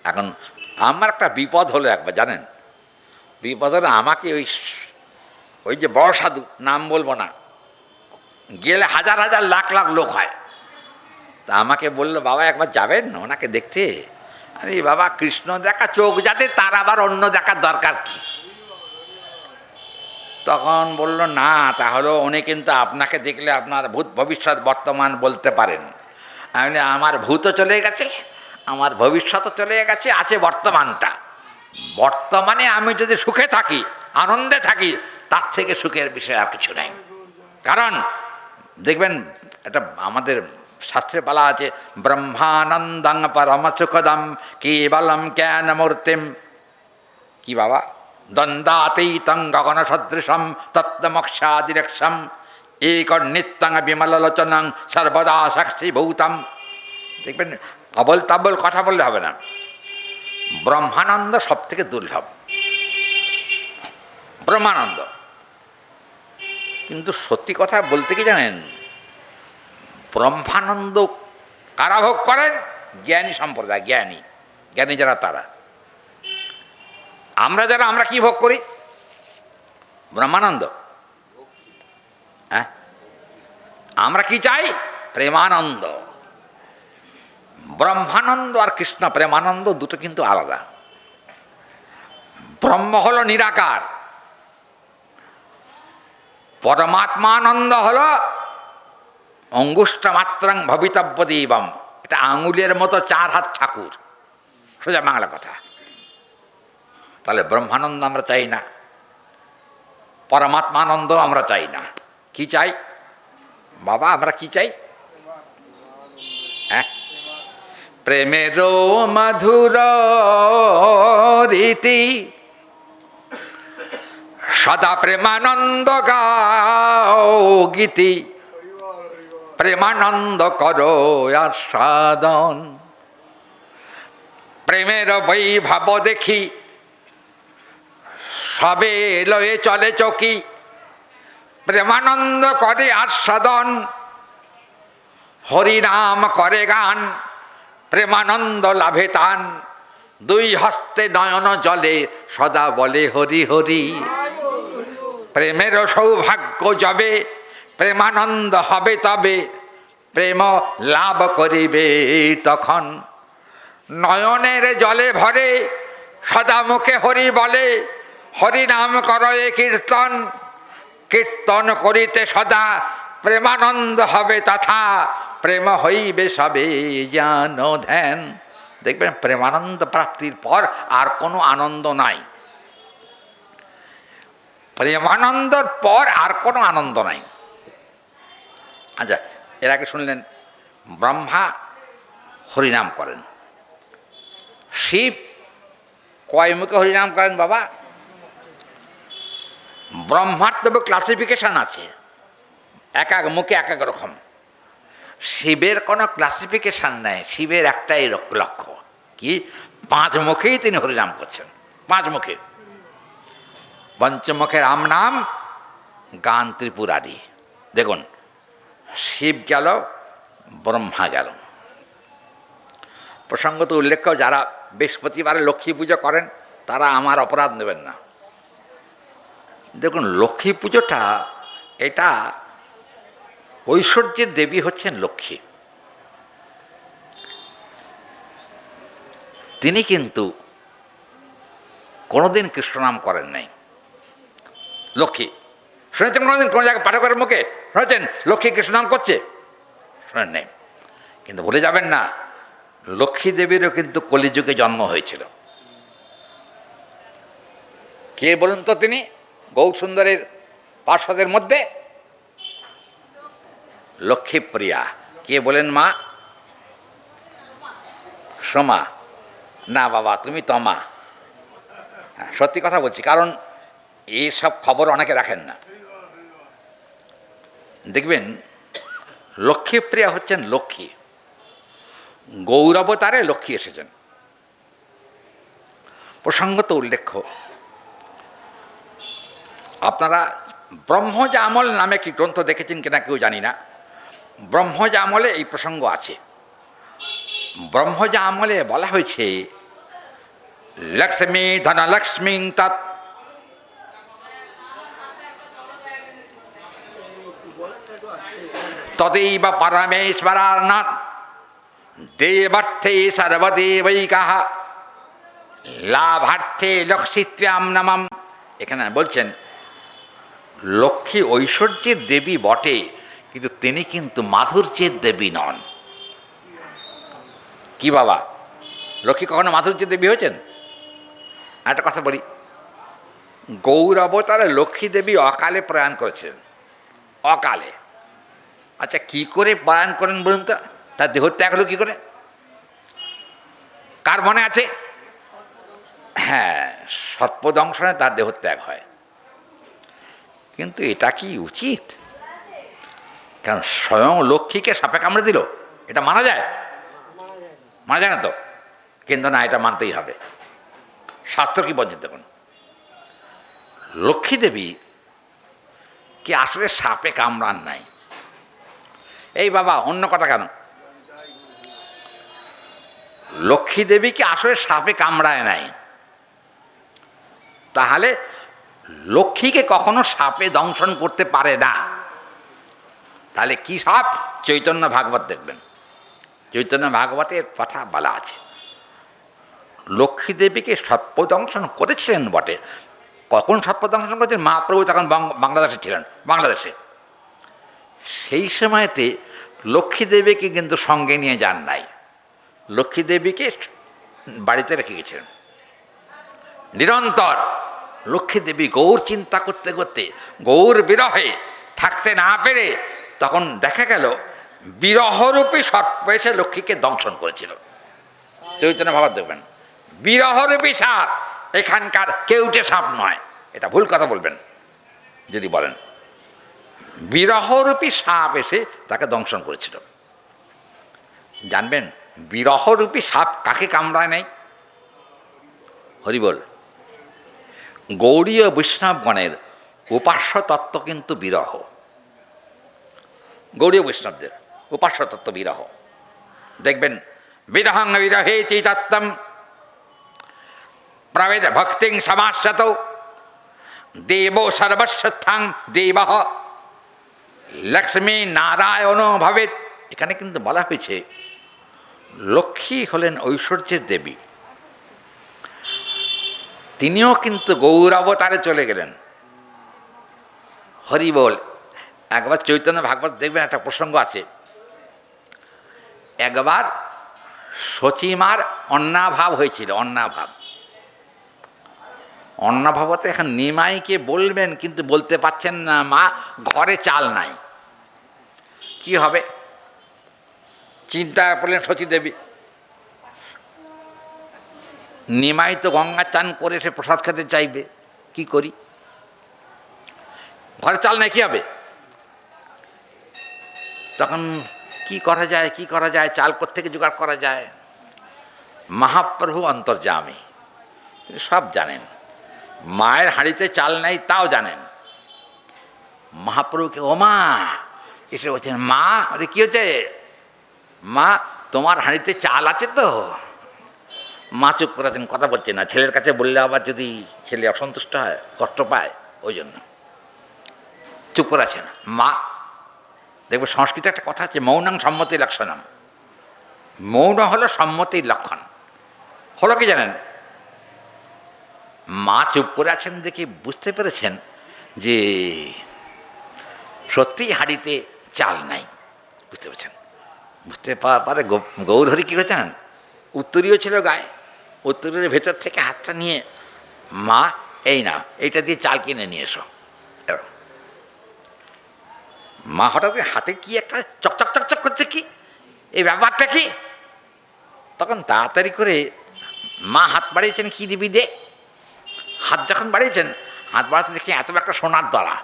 এখন আমার একটা বিপদ হলো একবার, জানেন বিপদ হলো, আমাকে ওই যে বড় সাধু, নাম বলবো না, গেলে হাজার হাজার লাখ লাখ লোক হয়, তা আমাকে বললো, বাবা একবার যাবেন ওনাকে দেখতে? আরে বাবা, কৃষ্ণ দেখা চোখ যাতে, তার আবার অন্য দেখার দরকার কি? তখন বলল, না তাহলে উনি কিন্তু আপনাকে দেখলে আপনার ভূত ভবিষ্যৎ বর্তমান বলতে পারেন। আমি আমার ভূতও চলে গেছে, আমার ভবিষ্যৎও চলে গেছে, আছে বর্তমানটা। বর্তমানে আমি যদি সুখে থাকি, আনন্দে থাকি, তার থেকে সুখের বিষয় আর কিছু নেই। কারণ দেখবেন, এটা আমাদের শাস্ত্রে বলা আছে, ব্রহ্মানন্দং পরম সুখদম কেবলম জ্ঞানমূর্তিম। কি বাবা? দ্বন্দ্বাতীতং গগন সদৃশম তত্ত্বমক্ষাদিরক্ষম এক নিত্যং বিমলোচনং সর্বদা সাক্ষীভূতম। দেখবেন আবল তাবল কথা বললে হবে না, ব্রহ্মানন্দ সব থেকে দুর্লভ, ব্রহ্মানন্দ। কিন্তু সত্যি কথা বলতে কি জানেন, ব্রহ্মানন্দ কারা ভোগ করেন? জ্ঞানী সম্প্রদায়, জ্ঞানী জ্ঞানী যারা, তারা। আমরা কি ভোগ করি? ব্রহ্মানন্দ। হ্যাঁ, আমরা কি চাই? প্রেমানন্দ। ব্রহ্মানন্দ আর কৃষ্ণ প্রেমানন্দ দুটো কিন্তু আলাদা। ব্রহ্ম হলো নিরাকার, পরমাত্মানন্দ হলো অঙ্গুষ্ঠ মাত্রাং ভবিতব্য দেবম। এটা আঙুলের মতো 4 হাত ঠাকুর, সোজা বাংলা কথা। তাহলে ব্রহ্মানন্দ আমরা চাই না, পরমাত্মানন্দ আমরা চাই না। কি চাই বাবা? আমরা কি চাই? প্রেমের মধুর রীতি সদা প্রেমানন্দ গাও গীতি, প্রেমানন্দ করো আস্বাদন। প্রেমের বৈভব দেখি সবে লয়ে চলে চকি, প্রেমানন্দ করে আস্বাদন। হরিনাম করে গান, প্রেমানন্দ লাভে তান। 2 হস্তে নয়ন জলে সদা বলে হরি হরি। প্রেমের সৌভাগ্য যবে প্রেমানন্দ হবে, তবে প্রেম লাভ করিবে তখন। নয়নের জলে ভরে সদা মুখে হরি বলে, হরিনাম করয়ে কীর্তন। কীর্তন করিতে সদা প্রেমানন্দ হবে তথা, প্রেম হইবে সবে জ্ঞান ধ্যান। দেখবেন প্রেমানন্দ প্রাপ্তির পর আর কোনো আনন্দ নাই। প্রেমানন্দর পর আর কোনো আনন্দ নাই। আচ্ছা, এর আগে শুনলেন ব্রহ্মা হরিনাম করেন, শিব কয় মুখে হরিনাম করেন বাবা? ব্রহ্মার তবে ক্লাসিফিকেশান আছে, এক এক মুখে এক এক রকম। শিবের কোনো ক্লাসিফিকেশান নেই, শিবের একটাই লক্ষ্য, কি? পাঁচ মুখেই তিনি হরিনাম করছেন, পাঁচ মুখে। পঞ্চমুখে রাম নাম, গান ত্রিপুরারি। দেখুন, শিব গেল, ব্রহ্মা গেল। প্রসঙ্গত উল্লেখ্য, যারা বৃহস্পতিবারে লক্ষ্মী পুজো করেন তারা আমার অপরাধ নেবেন না। দেখুন, লক্ষ্মী পুজোটা এটা ঐশ্বর্যের দেবী হচ্ছেন লক্ষ্মী। তিনি কিন্তু কোনোদিন কৃষ্ণনাম করেন নাই। লক্ষ্মী শুনেছেন কোনোদিন কোনো জায়গায় পাঠকের মুখে শুনেছেন লক্ষ্মী কৃষ্ণনাম করছে? শোনেন নাই। কিন্তু ভুলে যাবেন না, লক্ষ্মী দেবীরও কিন্তু কলিযুগে জন্ম হয়েছিল। কে বলুন তো তিনি? গৌরসুন্দরের পার্শ্বদের মধ্যে লক্ষ্মীপ্রিয়া। কে বলেন মা? সোমা। না বাবা, তুমি তমা। হ্যাঁ, সত্যি কথা বলছি, কারণ এইসব খবর অনেকে রাখেন না। দেখবেন, লক্ষ্মীপ্রিয়া হচ্ছেন লক্ষ্মী, গৌরাবতারে লক্ষ্মী এসেছেন। প্রসঙ্গত উল্লেখ্য, আপনারা ব্রহ্মজ আমল নামে একটি গ্রন্থ দেখেছেন কিনা কেউ জানি না। ব্রহ্মজ আমলে এই প্রসঙ্গ আছে। ব্রহ্মজ আমলে বলা হয়েছে, লক্ষ্মী ধনলক্ষ্মী তৎ তদেব পরমেশ্বরার্নাথ দেবার্থে সর্বদেবৈকাঃ লাভার্থে লক্ষ্মীত্বাম নমঃ। এখানে বলছেন লক্ষ্মী ঐশ্বর্যের দেবী বটে, কিন্তু তিনি কিন্তু মাধুর্যের দেবী নন। কি বাবা, লক্ষ্মী কখনো মাধুর্যের দেবী হয়েছেন? একটা কথা বলি, গৌর অবতারে লক্ষ্মী দেবী অকালে প্রয়াণ করেছেন, অকালে। আচ্ছা, কি করে প্রয়াণ করেন বলুন তো? তার দেহত্যাগ হলো কি করে? কার মনে আছে? হ্যাঁ, সর্পদংশনে তার দেহত্যাগ হয়। কিন্তু এটা কি উচিত? কারণ স্বয়ং লক্ষ্মীকে সাপে কামড়ে দিল, এটা মানা যায়? মানা যায় না তো। কিন্তু না, এটা মানতেই হবে। শাস্ত্র কি বলছে দেখুন, লক্ষ্মী দেবী কি আসলে সাপে কামড়ান নাই। এই বাবা, অন্য কথা কেন? লক্ষ্মী দেবী কি আসলে সাপে কামড়ায় নাই? তাহলে লক্ষ্মীকে কখনো সাপে দংশন করতে পারে না। তাহলে কি সাপ? চৈতন্য ভাগবত দেখবেন, চৈতন্য ভাগবতের কথা বলা আছে, লক্ষ্মী দেবীকে সর্পদংশন করেছিলেন বটে। কখন সর্পদংশন করেছেন? মহাপ্রভু তখন বাংলাদেশে ছিলেন, বাংলাদেশে। সেই সময়তে লক্ষ্মী দেবীকে কিন্তু সঙ্গে নিয়ে যান নাই, লক্ষ্মী দেবীকে বাড়িতে রেখে গেছিলেন। নিরন্তর লক্ষ্মী দেবী গৌর চিন্তা করতে করতে, গৌর বিরহে থাকতে না পেরে, তখন দেখা গেল বিরহরূপী সর্প এসে লক্ষ্মীকে দংশন করেছিল। চৈতন্য ভাগবত দেখবেন, বিরহরূপী সাপ, এখানকার কেউটে সাপ নয়। এটা ভুল কথা বলবেন যদি বলেন। বিরহরূপী সাপ এসে তাকে দংশন করেছিল। জানবেন, বিরহরূপী সাপ কাকে কামড়ায় নাই? হরি বল। গৌড়ীয় বৈষ্ণবগণের উপাস্য তত্ত্ব কিন্তু বিরহ। গৌড়ীয় বৈষ্ণবদের উপাস্য তত্ত্ব বিরহ। দেখবেন, বিরহং বিরহেতি তত্ত্বম প্রবেদ ভক্তিং সমাস্যত দেব সর্বস্বত্থাং দেব লক্ষ্মী নারায়ণ ভবেত। এখানে কিন্তু বলা হয়েছে লক্ষ্মী হলেন ঐশ্বর্যের দেবী, তিনিও কিন্তু গৌর অবতারে চলে গেলেন। হরি বল। একবার চৈতন্য ভাগবত দেখবেন, একটা প্রসঙ্গ আছে। একবার সচিমার অন্নাভাব হয়েছিল, অন্নাভাব। অন্নাভাবতে এখন নিমাইকে বলবেন, কিন্তু বলতে পারছেন না, মা ঘরে চাল নাই, কি হবে? চিন্তায় পড়লেন সচীদেবী। নিমাই তো গঙ্গা চান করে সে প্রসাদ খেতে চাইবে, কি করি? ঘরে চাল নাই, কি হবে? তখন কি করা যায়, কি করা যায়, চাল কোত্থেকে জোগাড় করা যায়? মহাপ্রভু অন্তর্যামী, তিনি সব জানেন। মায়ের হাঁড়িতে চাল নেই তাও জানেন। মহাপ্রভুকে ও মা এসে বলছেন, মা আরে কী হচ্ছে? মা তোমার হাঁড়িতে চাল আছে তো? মা চুপ করে আছেন, কথা বলছে না। ছেলের কাছে বললে আবার যদি ছেলে অসন্তুষ্ট হয়, কষ্ট পায়, ওই জন্য চুপ করে আছে না। মা দেখবে সংস্কৃতে একটা কথা আছে, মৌনং সম্মতি লক্ষণম। মৌন হলো সম্মতির লক্ষণ। হলো কি জানেন? মা চুপ করে আছেন দেখে বুঝতে পেরেছেন যে সত্যিই হাঁড়িতে চাল নাই। বুঝতে পারছেন? বুঝতে পারার পরে গৌরহরি কী করেছেন, উত্তরীয় ছিল গায়ে, উত্তরীয় ভেতর থেকে হাতটা নিয়ে, মা এই না, এইটা দিয়ে চাল কিনে নিয়ে এসো। মা হঠাৎ হাতে কি একটা চকচক চকচক করছে, কি এই ব্যাপারটা কি? তখন তাড়াতাড়ি করে মা হাত বাড়িয়েছেন, কি দিবি দে। হাত যখন বাড়িয়েছেন, হাত বাড়াতে দেখি এত একটা সোনার দলা,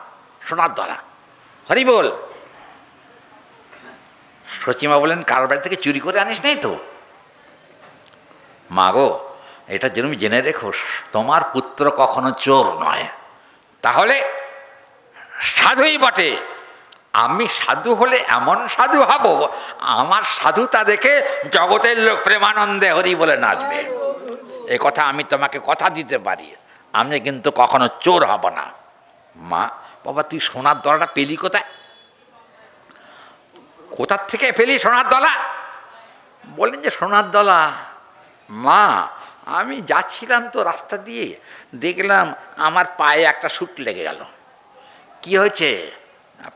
সোনার দলা। হরি বল। সচিমা বলেন, কারোর বাড়ি থেকে চুরি করে আনিস নাই তো? মা গো, এটা যেন জেনে রেখো, তোমার পুত্র কখনো চোর নয়। তাহলে সাধুই বটে। আমি সাধু হলে এমন সাধু হব, আমার সাধুতা দেখে জগতের লোক প্রেমানন্দে হরি বলে নাচবে। এ কথা আমি তোমাকে কথা দিতে পারি, আমি কিন্তু কখনো চোর হব না। মা, বাবা তুই সোনার দলাটা পেলি কোথায়? কোথার থেকে পেলি সোনার দলা? বললেন যে সোনার দলা, মা আমি যাচ্ছিলাম তো রাস্তা দিয়ে, দেখলাম আমার পায়ে একটা সুট লেগে গেল। কি হয়েছে?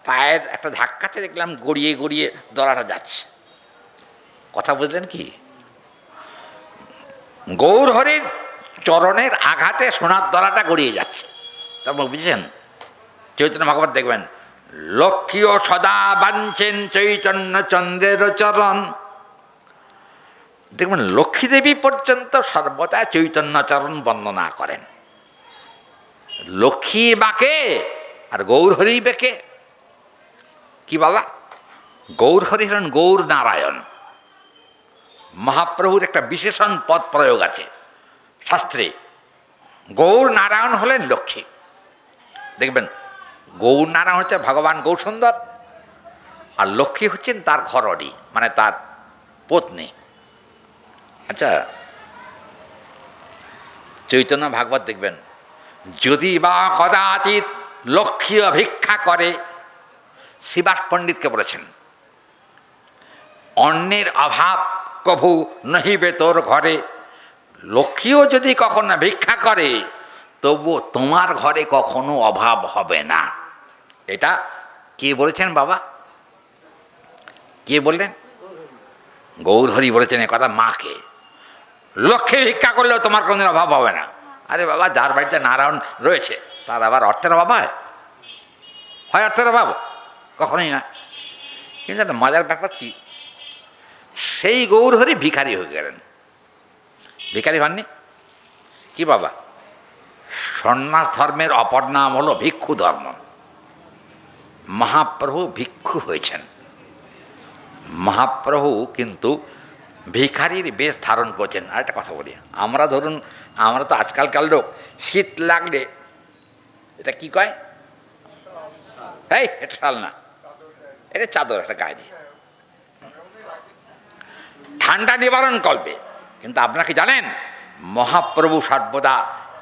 পায়ের একটা ধাক্কাতে দেখলাম গড়িয়ে গড়িয়ে দলাটা যাচ্ছে। কথা বুঝলেন কি? গৌরহরির চরণের আঘাতে সোনার দলাটা গড়িয়ে যাচ্ছে। তারপর বুঝছেন? চৈতন্য ভাগবত দেখবেন, লক্ষ্মীও সদা বাঞ্ছেন চৈতন্য চন্দ্রের চরণ। দেখবেন লক্ষ্মী দেবী পর্যন্ত সর্বদা চৈতন্য চরণ বন্দনা করেন। লক্ষ্মী বাকে আর গৌরহরি বেকে কি বাবা? গৌরহরি হলেন গৌর নারায়ণ। মহাপ্রভুর একটা বিশেষণ পদ প্রয়োগ আছে শাস্ত্রে। গৌর নারায়ণ হলেন লক্ষ্মী। দেখবেন গৌর নারায়ণ হচ্ছে ভগবান গৌরসুন্দর, আর লক্ষ্মী হচ্ছেন তার ঘরণী, মানে তার পত্নী। আচ্ছা, চৈতন্য ভাগবত দেখবেন, যদি বা কদাচিৎ লক্ষ্মী ভিক্ষা করে, শ্রীবাস পণ্ডিতকে বলেছেন, অন্যের অভাব কভু নহিবে তোর ঘরে। লক্ষ্মীও যদি কখনো ভিক্ষা করে, তবু তোমার ঘরে কখনো অভাব হবে না। এটা কে বলেছেন বাবা? কে বললেন? গৌরহরি বলেছেন এ কথা মাকে। লক্ষ্মী ভিক্ষা করলেও তোমার কোনোদিন অভাব হবে না। আরে বাবা, যার বাড়িতে নারায়ণ রয়েছে তার আবার অর্থের অভাব হয়? হয় অর্থের অভাব? কখনোই না। কিন্তু একটা মজার ব্যাপার কি, সেই গৌরহরি ভিখারি হয়ে গেলেন। ভিখারি হননি কি বাবা? সন্ন্যাস ধর্মের অপর নাম হলো ভিক্ষু ধর্ম। মহাপ্রভু ভিক্ষু হয়েছেন। মহাপ্রভু কিন্তু ভিখারির বেশ ধারণ করছেন। আর একটা কথা বলি, আমরা ধরুন, আমরা তো আজকালকার লোক, শীত লাগলে এটা কি কয়? এই এটা শাল না, এটা চাদর একটা গায়ে দিয়ে ঠান্ডা নিবারণ করবে। কিন্তু আপনাকে জানেন, মহাপ্রভু সর্বদা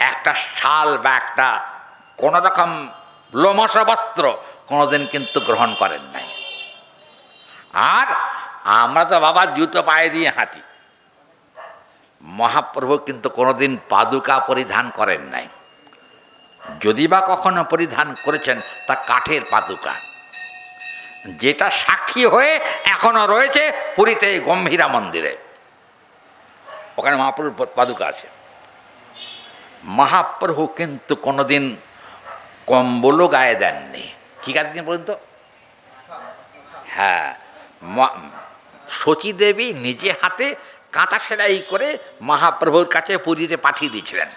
একটা শাল বা একটা কোনো রকম লোমশ বস্ত্র কোনোদিন কিন্তু গ্রহণ করেন নাই। আর আমরা তো বাবা জুতো পায়ে দিয়ে হাঁটি। মহাপ্রভু কিন্তু কোনোদিন পাদুকা পরিধান করেন নাই। যদি বা কখনো পরিধান করেছেন তা কাঠের পাদুকা, যেটা সাক্ষী হয়ে এখনো রয়েছে পুরীতে গম্ভীরা মন্দিরে। ওখানে মহাপ্রভুর পাদুকা আছে। মহাপ্রভু কিন্তু কোনোদিন কম্বলও গায়ে দেননি। কি গায়ে দিন বলুন তো? হ্যাঁ, সচীদেবী নিজে হাতে কাঁথা সেলাই করে মহাপ্রভুর কাছে পুরীতে পাঠিয়ে দিয়েছিলেন।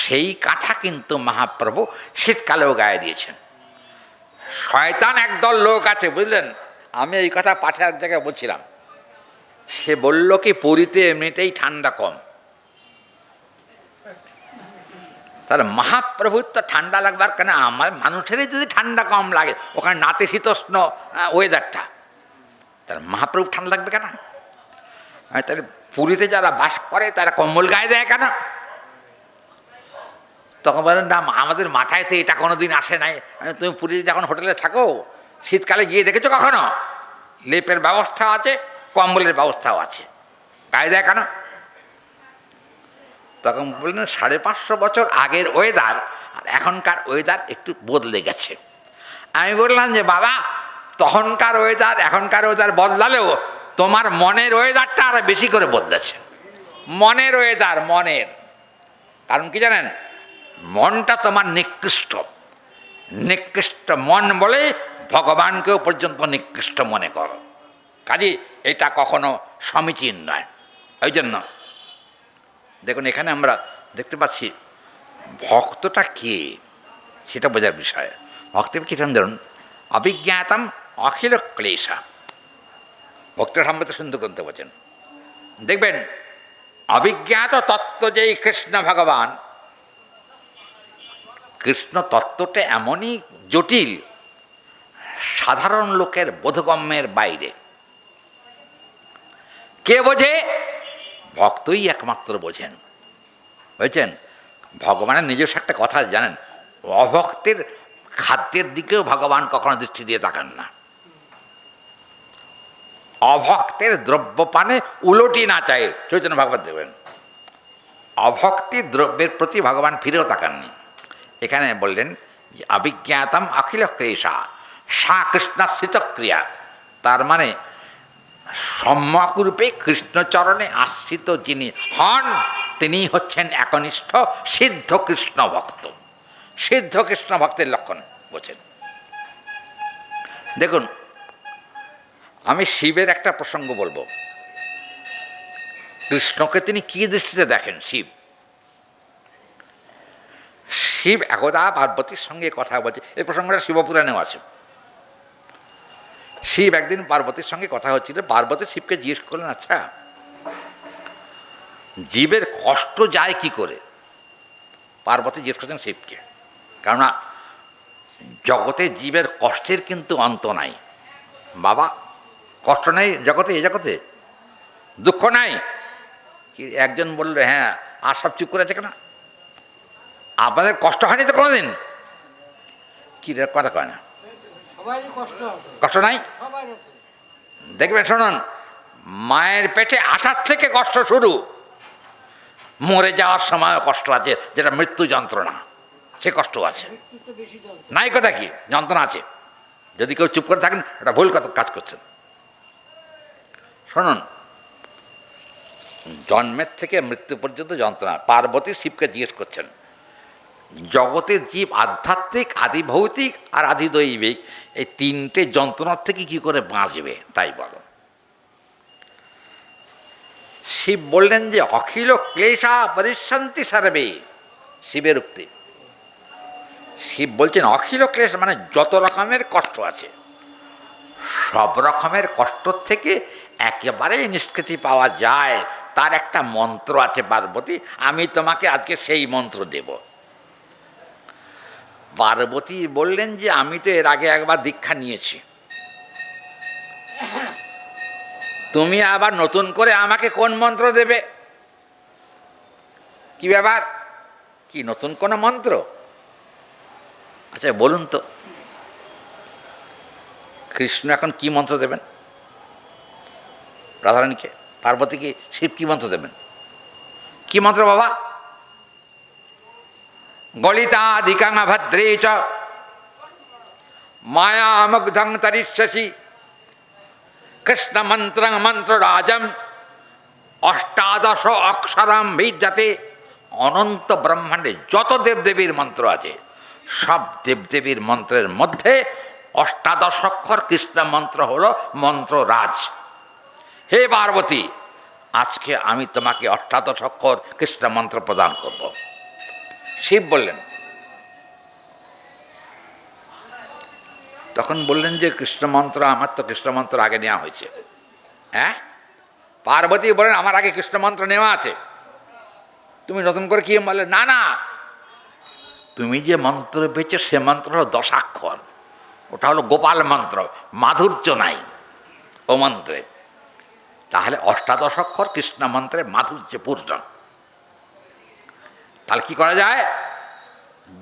সেই কাঁথা কিন্তু মহাপ্রভু শীতকালেও গায়ে দিয়েছেন। শয়তান একদল লোক আছে, বুঝলেন? আমি এই কথা পাঠে এক জায়গায় বলছিলাম। সে বলল কি পুরীতে এমনিতেই ঠান্ডা কম, তাহলে মহাপ্রভুর তো ঠান্ডা লাগবার কেন, আমার মানুষেরই যদি ঠান্ডা কম লাগে, ওখানে নাতিশীতোষ্ণ ওয়েদারটা, তাহলে মহাপ্রভু ঠান্ডা লাগবে কেন? তাহলে পুরীতে যারা বাস করে তারা কম্বল গায়ে দেয় কেন? তখন বলেন না, আমাদের মাথায় তো এটা কোনো দিন আসে নাই। তুমি পুরীতে যখন হোটেলে থাকো, শীতকালে গিয়ে দেখেছো কখনো? লেপের ব্যবস্থা আছে, কম্বলের ব্যবস্থাও আছে, গায়ে দেয় কেন? তখন বললেন 550 বছর আগের ওয়েদার আর এখনকার ওয়েদার একটু বদলে গেছে। আমি বললাম যে বাবা, তখনকার ওয়েদার এখনকার ওয়েদার বদলালেও তোমার মনের ওয়েদারটা আরো বেশি করে বদলেছে। মনের ওয়েদার, মনের কারণ কি জানেন? মনটা তোমার নিকৃষ্ট, নিকৃষ্ট মন বলে ভগবানকেও পর্যন্ত নিকৃষ্ট মনে করো, কাজে এটা কখনো সমীচীন নয়। ওই জন্য দেখুন, এখানে আমরা দেখতে পাচ্ছি ভক্তটা কে সেটা বোঝার বিষয়। ভক্তের কি ধরুন, অভিজ্ঞাতম অখিল ক্লেশা, ভক্তের সম্বন্ধে সুন্দর গ্রন্থ বলছেন। দেখবেন অভিজ্ঞাত তত্ত্ব যেই কৃষ্ণ ভগবান, কৃষ্ণ তত্ত্বটা এমনই জটিল, সাধারণ লোকের বোধগম্যের বাইরে। কে বোঝে? ভক্তই একমাত্র বোঝেন। বুঝছেন? ভগবানের নিজস্ব একটা কথা জানেন, অভক্তের খাদ্যের দিকেও ভগবান কখনো দৃষ্টি দিয়ে তাকান না। অভক্তের দ্রব্যপানে উলটি না চায়, চৈতন্য ভাগবত দেবেন। অভক্তি দ্রব্যের প্রতি ভগবান ফিরেও তাকাননি। এখানে বললেন যে অভিজ্ঞাতম অখিল ক্লেশা সা কৃষ্ণাশ্রিত ক্রিয়া, তার মানে সম্যকরূপে কৃষ্ণচরণে আশ্রিত যিনি হন, তিনি হচ্ছেন একনিষ্ঠ সিদ্ধ কৃষ্ণ ভক্ত। সিদ্ধ কৃষ্ণ ভক্তের লক্ষণ বোঝেন। দেখুন, আমি শিবের একটা প্রসঙ্গ বলবো। কৃষ্ণকে তিনি কি দৃষ্টিতে দেখেন? শিব একদা পার্বতীর সঙ্গে কথা বলছে, এই প্রসঙ্গটা শিবপুরাণেও আছে। শিব একদিন পার্বতীর সঙ্গে কথা হচ্ছিল, পার্বতী শিবকে জিজ্ঞেস করলেন, আচ্ছা জীবের কষ্ট যায় কি করে? পার্বতী জিজ্ঞেস করছেন শিবকে, কেননা জগতে জীবের কষ্টের কিন্তু অন্ত নাই। বাবা, কষ্ট নেই জগতে? এই জগতে দুঃখ নাই? কি একজন বললো, হ্যাঁ। আর সব চুপ করে আছে কেন? আপনাদের কষ্ট হয়নি তো কোনোদিন? কি কথা কয় না? কষ্ট নাই? দেখবেন, শুনুন, মায়ের পেটে আসার থেকে কষ্ট শুরু, মরে যাওয়ার সময়ও কষ্ট আছে, যেটা মৃত্যু যন্ত্রণা, সে কষ্ট আছে। নাই কথা কি? যন্ত্রণা আছে। যদি কেউ চুপ করে থাকেন, এটা ভুল কথা কাজ করছেন। শুনুন, জন্মের থেকে মৃত্যু পর্যন্ত যন্ত্রণা। পার্বতী শিবকে জিজ্ঞেস করছেন, জগতের জীব আধ্যাত্মিক, আদি ভৌতিক আর আদি দৈবিক, এই তিনটে যন্ত্রণার থেকে কি করে বাঁচবে তাই বলো। শিব বললেন যে অখিল ক্লেশা পরিশান্তি সারবে। শিবের উক্তি। শিব বলছেন অখিল ক্লেশ মানে যত রকমের কষ্ট আছে, সব রকমের কষ্ট থেকে একেবারে নিষ্কৃতি পাওয়া যায়, তার একটা মন্ত্র আছে পার্বতী, আমি তোমাকে আজকে সেই মন্ত্র দেব। পার্বতী বললেন যে আমি তো এর আগে একবার দীক্ষা নিয়েছি, তুমি আবার নতুন করে আমাকে কোন মন্ত্র দেবে? কি ব্যাপার? কি নতুন কোন মন্ত্র? আচ্ছা বলুন তো, কৃষ্ণ এখন কি মন্ত্র দেবেন রাধারানীকে? পার্বতীকে শিব কি মন্ত্র দেবেন? কি মন্ত্র বাবা? গলিতাধিকাং ভদ্রে চ মায়ামগ্ধং তরিষ্যসি কৃষ্ণ মন্ত্রং মন্ত্ররাজম অষ্টাদশ অক্ষরম বিদ্যাতে। অনন্ত ব্রহ্মাণ্ডে যত দেবদেবীর মন্ত্র আছে, সব দেবদেবীর মন্ত্রের মধ্যে অষ্টাদশ অক্ষর কৃষ্ণ মন্ত্র হলো মন্ত্ররাজ। হে পার্বতী, আজকে আমি তোমাকে অষ্টাদশ অক্ষর কৃষ্ণ মন্ত্র প্রদান করব। শিব বললেন, তখন বললেন যে কৃষ্ণ মন্ত্র, আমার তো কৃষ্ণ মন্ত্র আগে নেওয়া হয়েছে। হ্যাঁ, পার্বতী বলেন আমার আগে কৃষ্ণ মন্ত্র নেওয়া আছে, তুমি নতুন করে কি বললে? না না, তুমি যে মন্ত্র পেয়েছো সে মন্ত্র হলো 10 অক্ষর, ওটা হলো গোপাল মন্ত্র, মাধুর্য নাই ও মন্ত্রে। তাহলে 18 অক্ষর কৃষ্ণ মন্ত্রে মাধুর্যপূর্ণ। তাহলে কি করা যায়?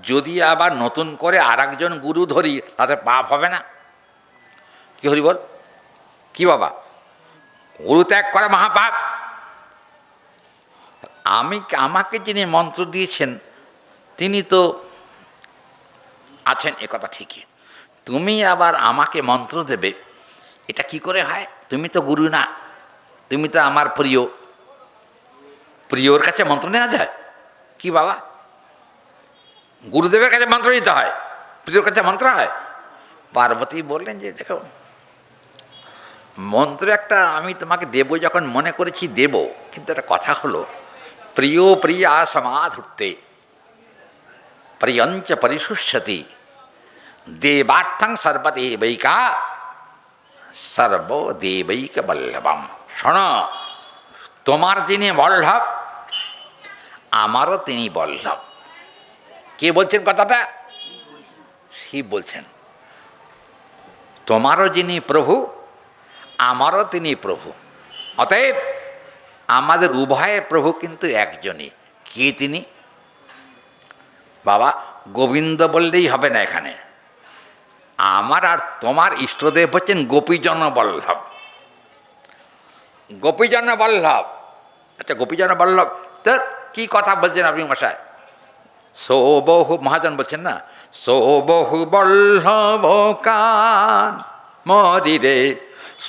যদি আবার নতুন করে আর একজন গুরু ধরি তাতে পাপ হবে না? কি হরি বল, কি বাবা? গুরু ত্যাগ করা মহাপাপ। আমাকে যিনি মন্ত্র দিয়েছেন তিনি তো আছেন, এ কথা ঠিকই। তুমি আবার আমাকে মন্ত্র দেবে, এটা কি করে হয়? তুমি তো গুরু না, তুমি তো আমার প্রিয়, প্রিয়র কাছে মন্ত্র নেওয়া যায় কি বাবা? গুরুদেবের কাছে মন্ত্র দিতে হয়, প্রিয়র কাছে মন্ত্র হয়? পার্বতী বললেন যে দেখো, মন্ত্র একটা আমি তোমাকে দেব যখন মনে করেছি দেব, কিন্তু একটা কথা হলো, প্রিয় প্রিয়া সমাধুর্তে প্রিয়ঞ্চ পরিশুষ্যতি দেবার্থং সর্বদেবৈকা সর্বদেবৈক বল্লভম। শোনো, তোমার যিনি বল্লভ আমারও তিনি বল্লভ। কে বলছেন কথাটা? শিব বলছেন। তোমারও যিনি প্রভু আমারও তিনি প্রভু, অতএব আমাদের উভয়ের প্রভু কিন্তু একজনই। কে তিনি? বাবা গোবিন্দ বললেই হবে না, এখানে আমার আর তোমার ইষ্টদেব হচ্ছেন গোপীজন বল্লভ। গোপীজন বল্লভ, আচ্ছা গোপীজন বল্লভ তো কী কথা বলছেন আপনি মশাই? সৌবহু মহাজন বলছেন না, সৌবহু বল্লভ কান মরি রে,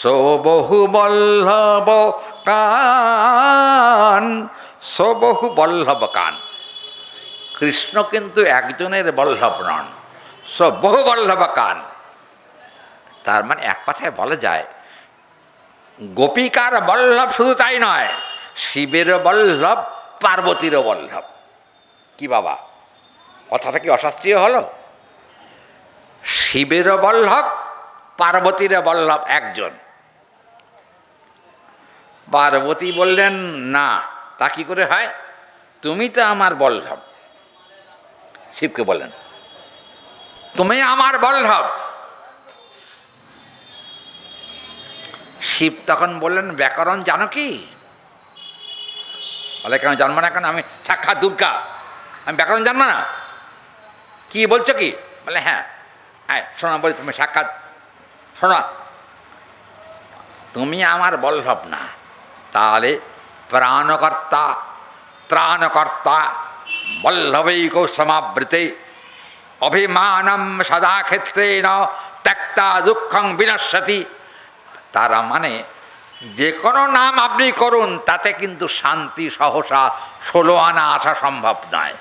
সৌবহু বল্লভ কান, সৌবহু বল্লভ কান। কৃষ্ণ কিন্তু একজনের বল্লভ নন, সৌবহু বল্লভ কান। তার মানে এক কথায় বলা যায় গোপিকার বল্লভ শুধু তাই নয়, শিবেরও বল্লভ, পার্বতীরও বল্লভ। কি বাবা, কথাটা কি অশাস্ত্রীয় হলো? শিবেরও বল্লভ, পার্বতীরও বল্লভ একজন। পার্বতী বললেন না, তা কি করে হয়? তুমি তো আমার বল্লভ। শিবকে বললেন তুমি আমার বল্লভ। শিব তখন বললেন ব্যাকরণ জানো কি? বলে কেন জানবো না? কেন আমি সাক্ষাৎ দুর্গা, আমি ব্যাকরণ জানবো না? কি বলছো কি? বলে হ্যাঁ হ্যাঁ শোনো, বলি তুমি সাক্ষাৎ শোনো, তুমি আমার বল্লভ না, তাহলে প্রাণকর্তা ত্রাণকর্তা বল্লভৈক সমাবৃতে অভিমানম সদা ক্ষেত্রেণ ত্যক্তা দুঃখং বিনশ্যতি। তারা মানে যে কোনো নাম আপনি করুন তাতে কিন্তু শান্তি সহসা 16 আনা আসা সম্ভব নয়।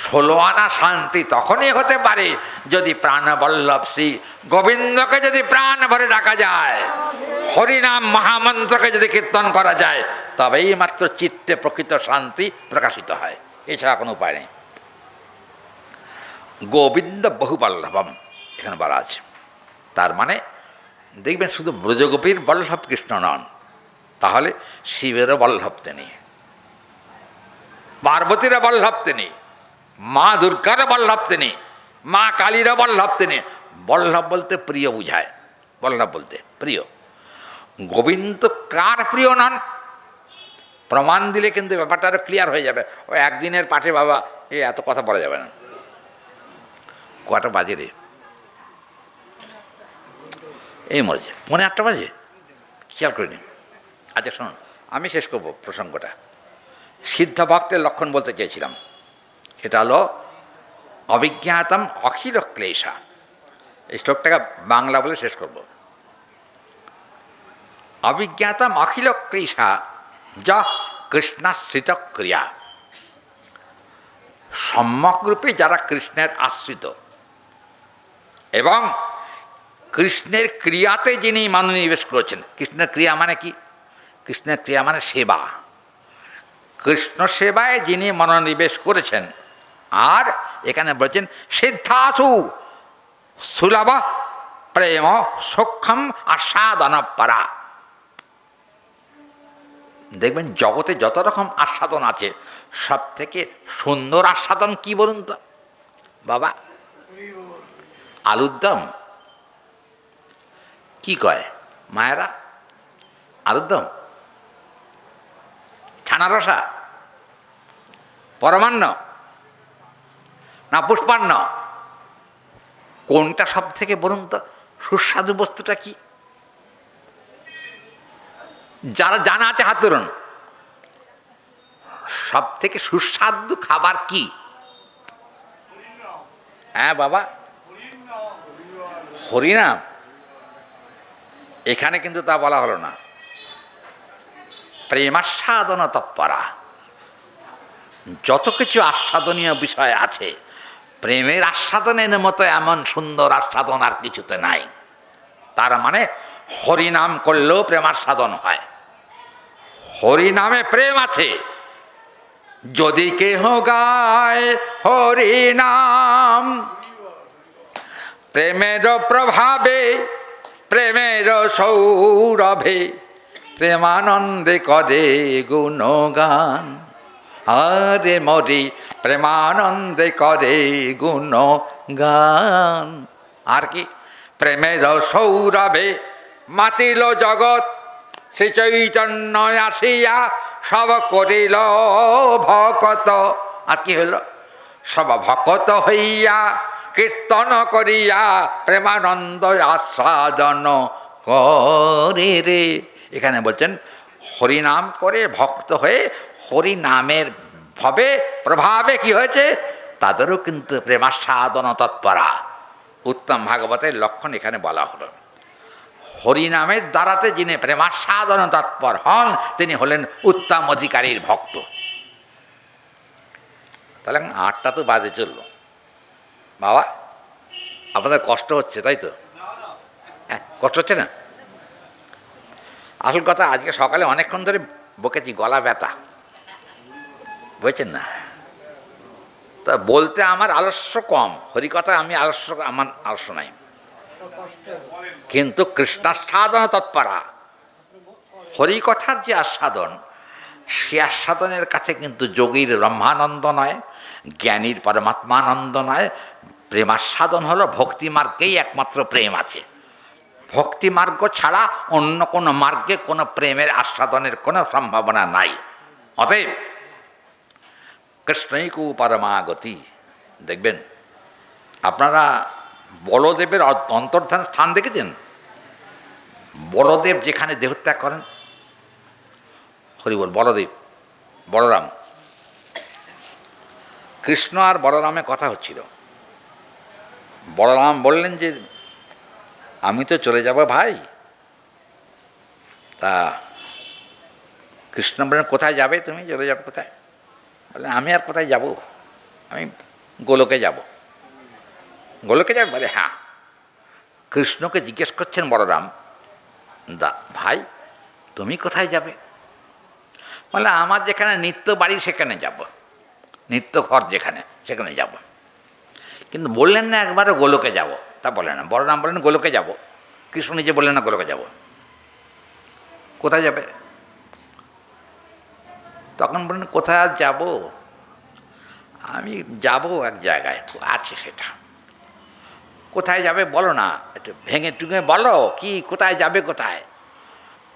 16 আনা শান্তি তখনই হতে পারে যদি প্রাণবল্লভ শ্রী গোবিন্দকে যদি প্রাণ ভরে ডাকা যায়, হরিনাম মহামন্ত্রকে যদি কীর্তন করা যায়, তবেই মাত্র চিত্তে প্রকৃত শান্তি প্রকাশিত হয়, এছাড়া কোনো উপায় নেই। গোবিন্দ বহুবল্লভম এখানে বলা আছে। তার মানে দেখবেন শুধু ব্রজগোপীর বল্লভ কৃষ্ণ নন, তাহলে শিবেরও বল্লভ তিনি, পার্বতীরও বল্লভ তিনি, মা দুর্গারও বল্লভ তিনি, মা কালীরও বল্লভ তিনি। বল্লভ বলতে প্রিয় বুঝায়, বল্লভ বলতে প্রিয়। গোবিন্দ কার প্রিয় নন? প্রমাণ দিলে কিন্তু ব্যাপারটা আরও ক্লিয়ার হয়ে যাবে। ও একদিনের পাঠে বাবা এত কথা বলা যাবে না। কটা বাজে রে? এই মরেছে 7:45 বাজে, খেয়াল করিনি। আচ্ছা শুনুন, আমি শেষ করব প্রসঙ্গটা। সিদ্ধ ভক্তের লক্ষণ বলতে চেয়েছিলাম, সেটা হলো অবিজ্ঞাতম অখিল ক্লেশা। এই শ্লোকটাকে বাংলা বলে শেষ করব। অবিজ্ঞাতম অখিল ক্লেশা যা কৃষ্ণাশ্রিত ক্রিয়া। সম্যকরূপে যারা কৃষ্ণের আশ্রিত এবং কৃষ্ণের ক্রিয়াতে যিনি মনোনিবেশ করেছেন। কৃষ্ণের ক্রিয়া মানে কি? কৃষ্ণের ক্রিয়া মানে সেবা। কৃষ্ণ সেবায় যিনি মনোনিবেশ করেছেন, আর এখানে বলছেন সিদ্ধাসু সুলভ প্রেম সক্ষম আস্বাদন পারা। দেখবেন জগতে যত রকম আস্বাদন আছে সব থেকে সুন্দর আস্বাদন কি বলুন তো বাবা? আলুর দম। কি কয় মায়েরা? আলুর দম, ছানা রসা, পরমান্ন না পুষ্পান্ন, কোনটা সব থেকে বলুন তো সুস্বাদু বস্তুটা কি? যারা জানা আছে হাত তুলুন। সব থেকে সুস্বাদু খাবার কি? হ্যাঁ বাবা, হরিনাম। এখানে কিন্তু তা বলা হলো না। প্রেমাস্বাদন তৎপরা। যত কিছু আস্বাদনীয় বিষয় আছে, প্রেমের আস্বাদনের মতো এমন সুন্দর আস্বাদন আর কিছুতে নাই। তার মানে হরিনাম করলেও প্রেমাস্বাদন হয়। হরিনামে প্রেম আছে। যদি কেহ গায় হরিনাম, প্রেমের প্রভাবে প্রেমের সৌরভে প্রেমানন্দে করে গুণগান। আরে মরি প্রেমানন্দে করে গুণগান। আর কি? প্রেমের সৌরভে মাতিল জগৎ, শ্রী চৈতন্য আসিয়া সব করিল ভকত। আর কি হইল? সব ভকত হইয়া কীর্তন করিয়া প্রেমানন্দ আস্বাদন করে রে। এখানে বলছেন হরিনাম করে ভক্ত হয়ে হরিনামের ভাবে প্রভাবে কি হয়েছে? তাদেরও কিন্তু প্রেমাস্বাদন তৎপরা। উত্তম ভাগবতের লক্ষণ এখানে বলা হলো। হরিনামের দ্বারাতে যিনি প্রেমাস্বাদন তৎপর হন, তিনি হলেন উত্তম অধিকারীর ভক্ত। তাহলে 8টা তো বাজে চললো বাবা। আপনাদের কষ্ট হচ্ছে তাই তো? হ্যাঁ, কষ্ট হচ্ছে না? আসল কথা, আজকে সকালে অনেকক্ষণ ধরে বকেছি, গলা ব্যথা, বুঝছেন না? তা বলতে আমার আলস্য কম, হরিকথা আমি আলস্য, আমার আলস্য নাই, কিন্তু কৃষ্ণাস্বাদন তৎপরা। হরিকথার যে আস্বাদন, সে আস্বাদনের কাছে কিন্তু যোগীর ব্রহ্মানন্দ নয়, জ্ঞানীর পরমাত্মানন্দ নয়। প্রেমাস্বাদন হলো ভক্তি মার্গেই একমাত্র প্রেম আছে। ভক্তি মার্গ ছাড়া অন্য কোনো মার্গে কোনো প্রেমের আস্বাদনের কোনো সম্ভাবনা নাই। অতএব কৃষ্ণৈকু পরমাগতি। দেখবেন আপনারা বলদেবের অন্তর্ধান স্থান দেখেছেন? বলদেব যেখানে দেহত্যাগ করেন, হরি বল, বলদেব, বলরাম, কৃষ্ণ আর বলরামের কথা হচ্ছিল। বলরাম বললেন যে আমি তো চলে যাব ভাই। তা কৃষ্ণ বললেন কোথায় যাবে তুমি? চলে যাবে কোথায়? বলে আমি আর কোথায় যাব, আমি গোলকে যাব। গোলকে যাবে? বলে হ্যাঁ। কৃষ্ণকে জিজ্ঞেস করছেন বলরাম, ভাই তুমি কোথায় যাবে? বলে আমার যেখানে নিত্য বাড়ি সেখানে যাব, নিত্য ঘর যেখানে সেখানে যাব। কিন্তু বললেন না একবারও গোলকে যাব। তা বলে না, বলরাম বললেন গোলকে যাব। কৃষ্ণ নিজে বললেন না গোলকে যাব। কোথায় যাবে? তখন বললেন কোথায় আর যাব, আমি যাব এক জায়গায় আছে, সেটা কোথায় যাবে বলো না, একটু ভেঙে টুঙে বলো, কি কোথায় যাবে কোথায়?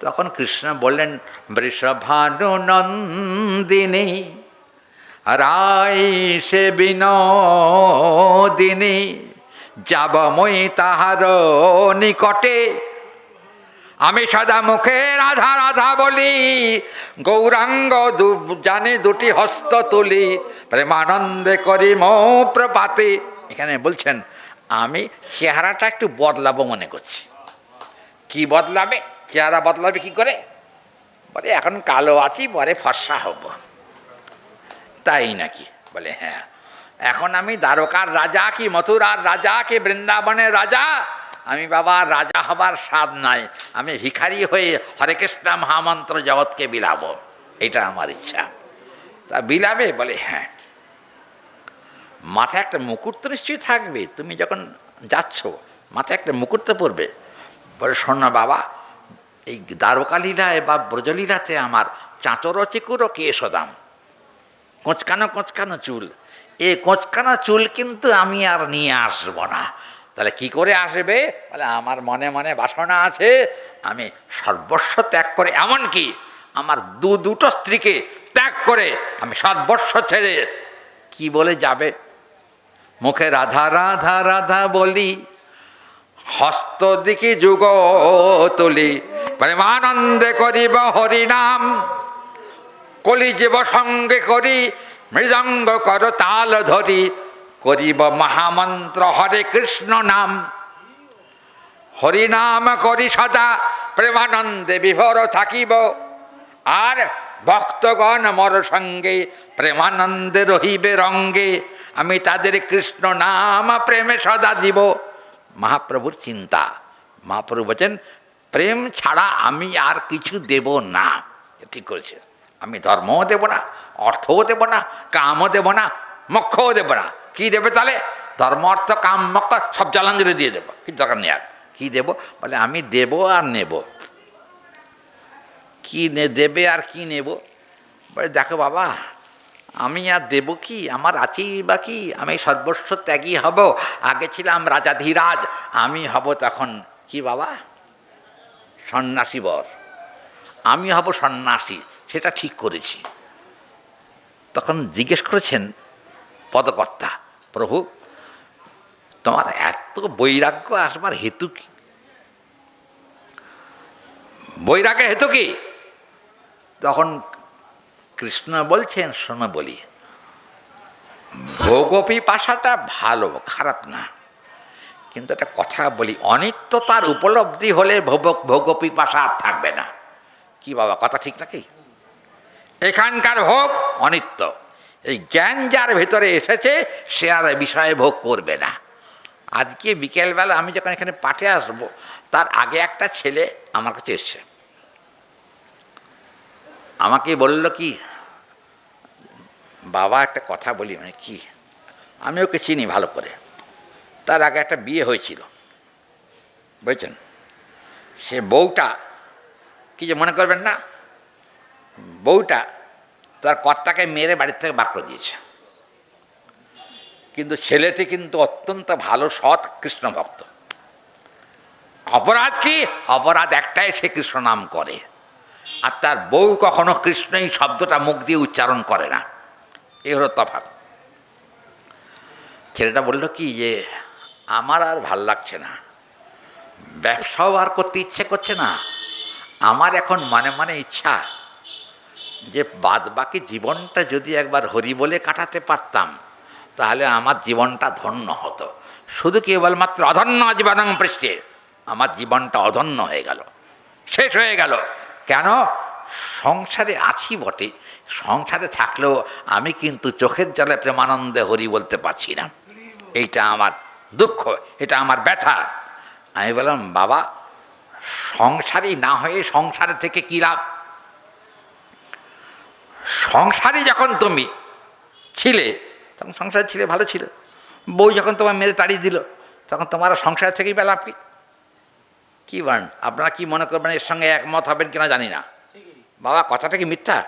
তখন কৃষ্ণ বললেন বৃষভানু নন্দিনী রায় সে বিনোদিনী, যাব মই তাহার নিকটে, আমি সদা মুখে রাধা রাধা বলি, গৌরাঙ্গ জানে দুটি হস্ত তুলি, প্রেমানন্দে করি মো প্রপাতে। এখানে বলছেন আমি চেহারাটা একটু বদলাবো মনে করছি। কি বদলাবে? চেহারা বদলাবে কি করে? বলে এখন কালো আছি, পরে ফর্সা হব। তাই নাকি? বলে হ্যাঁ। এখন আমি দ্বারকার রাজা কি মথুরার রাজা কি বৃন্দাবনের রাজা, আমি বাবা রাজা হবার স্বাদ নাই, আমি ভিখারি হয়ে হরে কৃষ্ণ মহামন্ত্র জগৎকে বিলাবো, এটা আমার ইচ্ছা। তা বিলাবে? বলে হ্যাঁ। মাথায় একটা মুকুট তো নিশ্চয়ই থাকবে, তুমি যখন যাচ্ছ মাথায় একটা মুকুট তো পরবে। বলে শোন না বাবা, এই দ্বারকা লীলায় বা ব্রজলীলাতে আমার চাঁচরো চিকুরো কেশদাম, কোঁচকানো কোঁচকানো চুল, এই কোঁচকানো চুল কিন্তু আমি আর নিয়ে আসবো না। তাহলে কি করে আসবে? বলে আমার মনে মনে বাসনা আছে, আমি সর্বস্ব ত্যাগ করে, এমনকি আমার দুটো স্ত্রীকে ত্যাগ করে আমি সর্বস্ব ছেড়ে কি বলে যাবে? মুখে রাধা রাধা রাধা বলি, হস্ত দিকে যুগ তুলি, প্রেমানন্দে করিব হরিনাম, কলিজীব সঙ্গে করি মৃদঙ্গ কর তাল ধরি, করিব মহামন্ত্র হরে কৃষ্ণ নাম। হরিনাম করি সদা প্রেমানন্দে বিভোর থাকিব, আর ভক্তগণ মর সঙ্গে প্রেমানন্দে রহিবে রঙ্গে, আমি তাদের কৃষ্ণ নাম প্রেমে সদা দিব। মহাপ্রভুর চিন্তা, মহাপ্রভু বলছেন প্রেম ছাড়া আমি আর কিছু দেব না। ঠিক করেছে, আমি ধর্মও দেব না, অর্থও দেব না, কামও দেব না, মোক্ষও দেব না। কি দেবে তাহলে? ধর্ম অর্থ কাম মোক্ষ সব জলাঞ্জলি দিয়ে দেবো, কি দরকার নেই। আর কি দেব? বলে আমি দেব আর নেব। কি দেবে আর কি নেব? বলে দেখো বাবা, আমি আর দেব কি, আমার আছেই বা কি? আমি সর্বস্ব ত্যাগী হব। আগে ছিলাম রাজাধিরাজ, আমি হব তখন কি বাবা? সন্ন্যাসী বর। আমি হব সন্ন্যাসী, সেটা ঠিক করেছি। তখন জিজ্ঞেস করেছেন পদকর্তা, প্রভু তোমার এত বৈরাগ্য আসবার হেতু কি? বৈরাগ্যের হেতু কি? তখন কৃষ্ণ বলছেন, শোনো বলি, ভোগপিপাসাটা ভালো, খারাপ না, কিন্তু একটা কথা বলি, অনিত্যতার উপলব্ধি হলে ভোগপিপাসা আর থাকবে না। কি বাবা, কথা ঠিক নাকি? এখানকার ভোগ অনিত্য, এই জ্ঞান যার ভেতরে এসেছে সে আর বিষয়ে ভোগ করবে না। আজকে বিকেলবেলা আমি যখন এখানে পাঠে আসবো, তার আগে একটা ছেলে আমার কাছে এসছে, আমাকে বলল কি, বাবা একটা কথা বলি। মানে কি? আমি ওকে চিনি ভালো করে, তার আগে একটা বিয়ে হয়েছিল, বুঝছেন? সে বউটা, কি যে মনে করবেন না, বউটা তার কর্তাকে মেরে বাড়ির থেকে বার করে দিয়েছে। কিন্তু ছেলেটি কিন্তু অত্যন্ত ভালো, সৎ, কৃষ্ণ ভক্ত। অপরাধ কি? অপরাধ একটাই, সে কৃষ্ণ নাম করে, আর তার বউ কখনো কৃষ্ণই শব্দটা মুখ দিয়ে উচ্চারণ করে না। এই হলো তফাৎ। ছেলেটা বলল কি যে আমার আর ভাল লাগছে না, ব্যবসাও আর করতে ইচ্ছে করছে না, আমার এখন মনে মনে ইচ্ছা যে বাদ বাকি জীবনটা যদি একবার হরি বলে কাটাতে পারতাম, তাহলে আমার জীবনটা ধন্য হতো। শুধু কেবলমাত্র অধন্য জীবনং পৃষ্ঠে, আমার জীবনটা অধন্য হয়ে গেল, শেষ হয়ে গেল। কেন? সংসারে আছি বটে, সংসারে থাকলেও আমি কিন্তু চোখের জলে প্রেমানন্দে হরি বলতে পারছি না। এইটা আমার দুঃখ, এটা আমার ব্যথা। আমি বললাম, বাবা সংসারী না হয়ে সংসারে থেকে কী লাভ? সংসারী যখন তুমি ছিলে তখন সংসারে ছিলে, ভালো ছিল। বউ যখন তোমার মেরে তাড়িয়ে দিল, তখন তোমার সংসার থেকেই বা লাভ কি? কী বলেন আপনারা? কি মনে করবেন? এর সঙ্গে একমত হবেন কিনা জানি না। বাবা কথাটা কি মিথ্যা?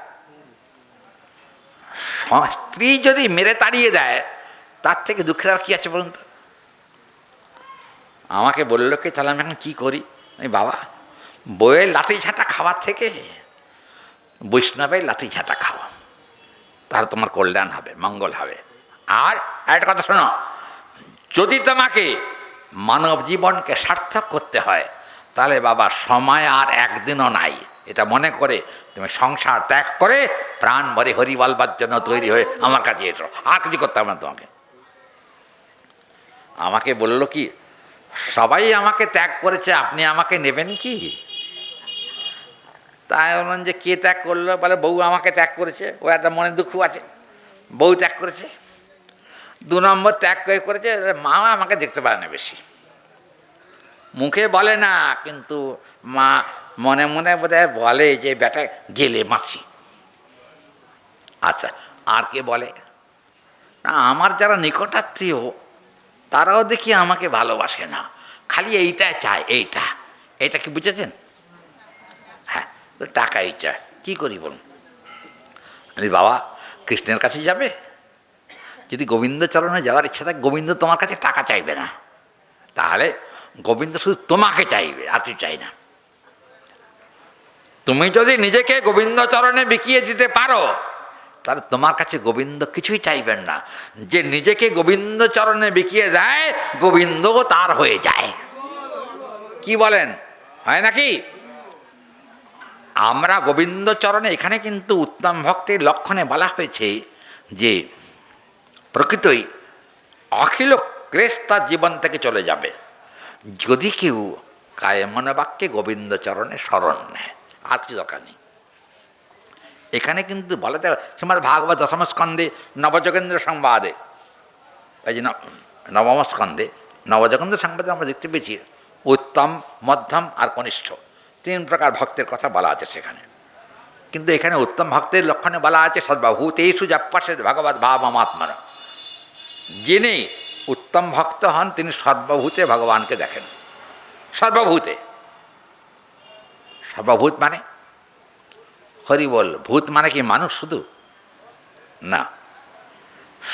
স্ত্রী যদি মেরে তাড়িয়ে দেয়, তার থেকে দুঃখের আর কী আছে বলুন তো? আমাকে বললো কি, তাহলে আমি এখন কী করি? বাবা বইয়ের লাথি ঝাঁটা খাওয়ার থেকে বৈষ্ণবের লাথি ঝাঁটা খাওয়া, তাহলে তোমার কল্যাণ হবে, মঙ্গল হবে। আর একটা কথা শোনো, যদি তোমাকে মানব জীবনকে সার্থক করতে হয়, তাহলে বাবা সময় আর একদিনও নাই। এটা মনে করে তুমি সংসার ত্যাগ করে প্রাণ ভরে হরি বলবার জন্য তৈরি হয়ে আমার কাছে এসো, আর কিছু করতে হবে না তোমাকে। আমাকে বললো কি, সবাই আমাকে ত্যাগ করেছে, আপনি আমাকে নেবেন কি? তাই বললেন যে কে ত্যাগ করলো? বলে বউ আমাকে ত্যাগ করেছে, ও একটা মনে দুঃখ আছে, বউ ত্যাগ করেছে। 2 নম্বর ত্যাগ করেছে মা, আমাকে দেখতে পারে না বেশি, মুখে বলে না, কিন্তু মা মনে মনে বোধহয় বলে যে বেটা গেলে মাছি। আচ্ছা, আর কে বলে না? আমার যারা নিকটাত্মীয় তারাও দেখি আমাকে ভালোবাসে না, খালি এইটাই চায়। এইটা কি বুঝেছেন? হ্যাঁ, টাকাই চায়। কী করি বলুন? আরে বাবা, কৃষ্ণের কাছে যাবে? যদি গোবিন্দচরণে যাওয়ার ইচ্ছা থাকে, গোবিন্দ তোমার কাছে টাকা চাইবে না, তাহলে গোবিন্দ শুধু তোমাকে চাইবে, আর কিছু চাই না। তুমি যদি নিজেকে গোবিন্দচরণে বিকিয়ে দিতে পারো, তাহলে তোমার কাছে গোবিন্দ কিছুই চাইবেন না। যে নিজেকে গোবিন্দচরণে বিকিয়ে দেয়, গোবিন্দও তার হয়ে যায়। কি বলেন, হয় নাকি? আমরা গোবিন্দচরণে, এখানে কিন্তু উত্তম ভক্তের লক্ষণে বলা হয়েছে যে প্রকৃতই অখিল ক্লেশ তার জীবন থেকে চলে যাবে যদি কেউ কায়ে মনে বাক্যে গোবিন্দচরণে শরণ নেয়। আর কি দরকার নেই। এখানে কিন্তু বলা যায় শ্রীমদ্ ভাগবত দশম স্কন্ধে নবযোগেন্দ্র সংবাদে, এই যে নবম স্কন্ধে নবযোগেন্দ্র সংবাদে আমরা দেখতে পেয়েছি উত্তম, মধ্যম আর কনিষ্ঠ 3 প্রকার ভক্তের কথা বলা আছে সেখানে। কিন্তু এখানে উত্তম ভক্তের লক্ষণে বলা আছে সর্বভূতেষু যাপ্পাসেদ ভগবৎ ভাবমাত্মনা। যিনি উত্তম ভক্ত হন তিনি সর্বভূতে ভগবানকে দেখেন। সর্বভূতে, সর্বভূত মানে হরি বল, ভূত মানে কি মানুষ শুধু না,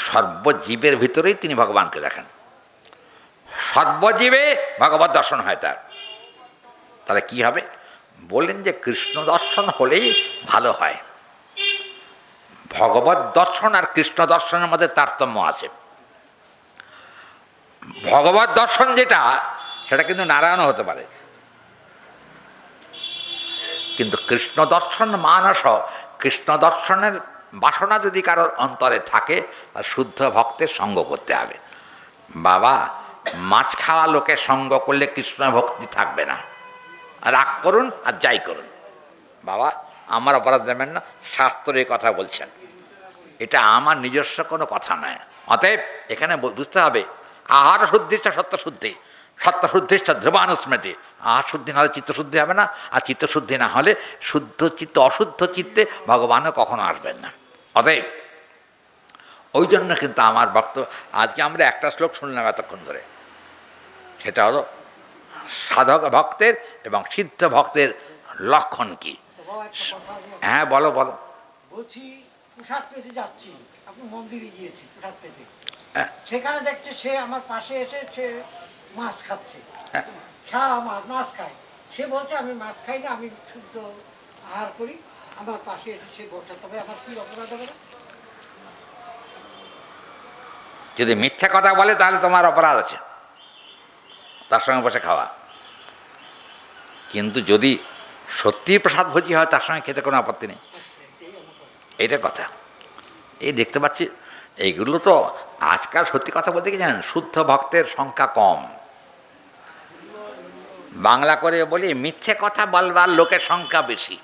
সর্বজীবের ভিতরেই তিনি ভগবানকে দেখেন। সর্বজীবে ভগবত দর্শন হয় তার। তাহলে কি হবে? বললেন যে কৃষ্ণ দর্শন হলেই ভালো হয়। ভগবত দর্শন আর কৃষ্ণ দর্শনের মধ্যে তারতম্য আছে। ভগবত দর্শন যেটা, সেটা কিন্তু নারায়ণও হতে পারে, কিন্তু কৃষ্ণ দর্শন মানস, কৃষ্ণ দর্শনের বাসনা যদি কারোর অন্তরে থাকে, আর শুদ্ধ ভক্তের সঙ্গ করতে হবে। বাবা, মাছ খাওয়া লোকের সঙ্গ করলে কৃষ্ণ ভক্তি থাকবে না। রাগ করুন আর যাই করুন, বাবা আমার অপরাধ দেবেন না, শাস্ত্র এই কথা বলছেন, এটা আমার নিজস্ব কোনো কথা নয়। অতএব এখানে বুঝতে হবে আহার শুদ্ধিচ্ছ সত্যশুদ্ধি, সত্যশুদ্ধিচ্ছ ধ্রুবানুস্মৃতি। আহার শুদ্ধি না হলে চিত্তশুদ্ধি হবে না, আর চিত্তশুদ্ধি না হলে শুদ্ধ চিত্ত অশুদ্ধ চিত্তে ভগবানও কখনো আসবেন না। অতএব ওই জন্য কিন্তু আমার বক্তব্য, আজকে আমরা একটা শ্লোক শুনলাম এতক্ষণ ধরে, সেটা হলো সাধক ভক্তের এবং সিদ্ধ ভক্তের লক্ষণ কি। হ্যাঁ বলো বলো। বলছি প্রসাদ পেতে যাচ্ছি, আপনি মন্দিরে গিয়েছি প্রসাদ পেতে, সেখানে দেখছে সে আমার পাশে এসে সে মাছ খাচ্ছে, মাছ খায়। সে বলছে আমি মাছ খাই না, আমি শুদ্ধ আহার করি, আমার পাশে এসে সে বলছে, তবে আমার কি অপরাধ হবে? যদি মিথ্যা কথা বলে তাহলে তোমার অপরাধ আছে, তার সঙ্গে বসে খাওয়া। কিন্তু যদি সত্যি প্রসাদ ভোজি হয়, তার সঙ্গে খেতে কোনো আপত্তি নেই। এইটা কথা। এই দেখতে পাচ্ছি এইগুলো তো আজকাল সত্যি কথা বলতে কি জানেন, শুদ্ধ ভক্তের সংখ্যা কম। বাংলা করে বলি মিথ্যে কথা বলবার লোকের সংখ্যা বেশি,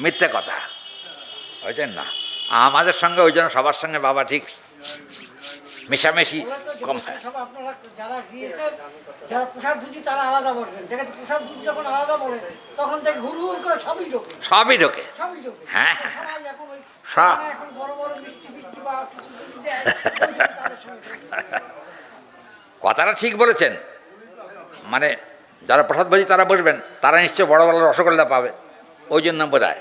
মিথ্যে কথা, বুঝছেন না? আমাদের সঙ্গে ওই জন্য সবার সঙ্গে বাবা ঠিক মেশামেশি কম হয়। যারা গিয়েছেন, যারা প্রসাদ ভুজি তারা আলাদা বলবেন, দেখেন প্রসাদ ভুজি যখন আলাদা বলে তখন দেখ হুড় হুড় করে সবই ঢোকে, সবই ঢোকে। সবই ঢোকে। হ্যাঁ সবাই এখন ওই সব এখন বড় বড় মিষ্টি মিষ্টি বা কিছু যদি দেয়, তাদের সঙ্গে কথাটা ঠিক বলেছেন। মানে যারা প্রসাদ ভোজি তারা বসবেন, তারা নিশ্চয় বড় বড় রসগোল্লা পাবে, ওই জন্য বোধ হয়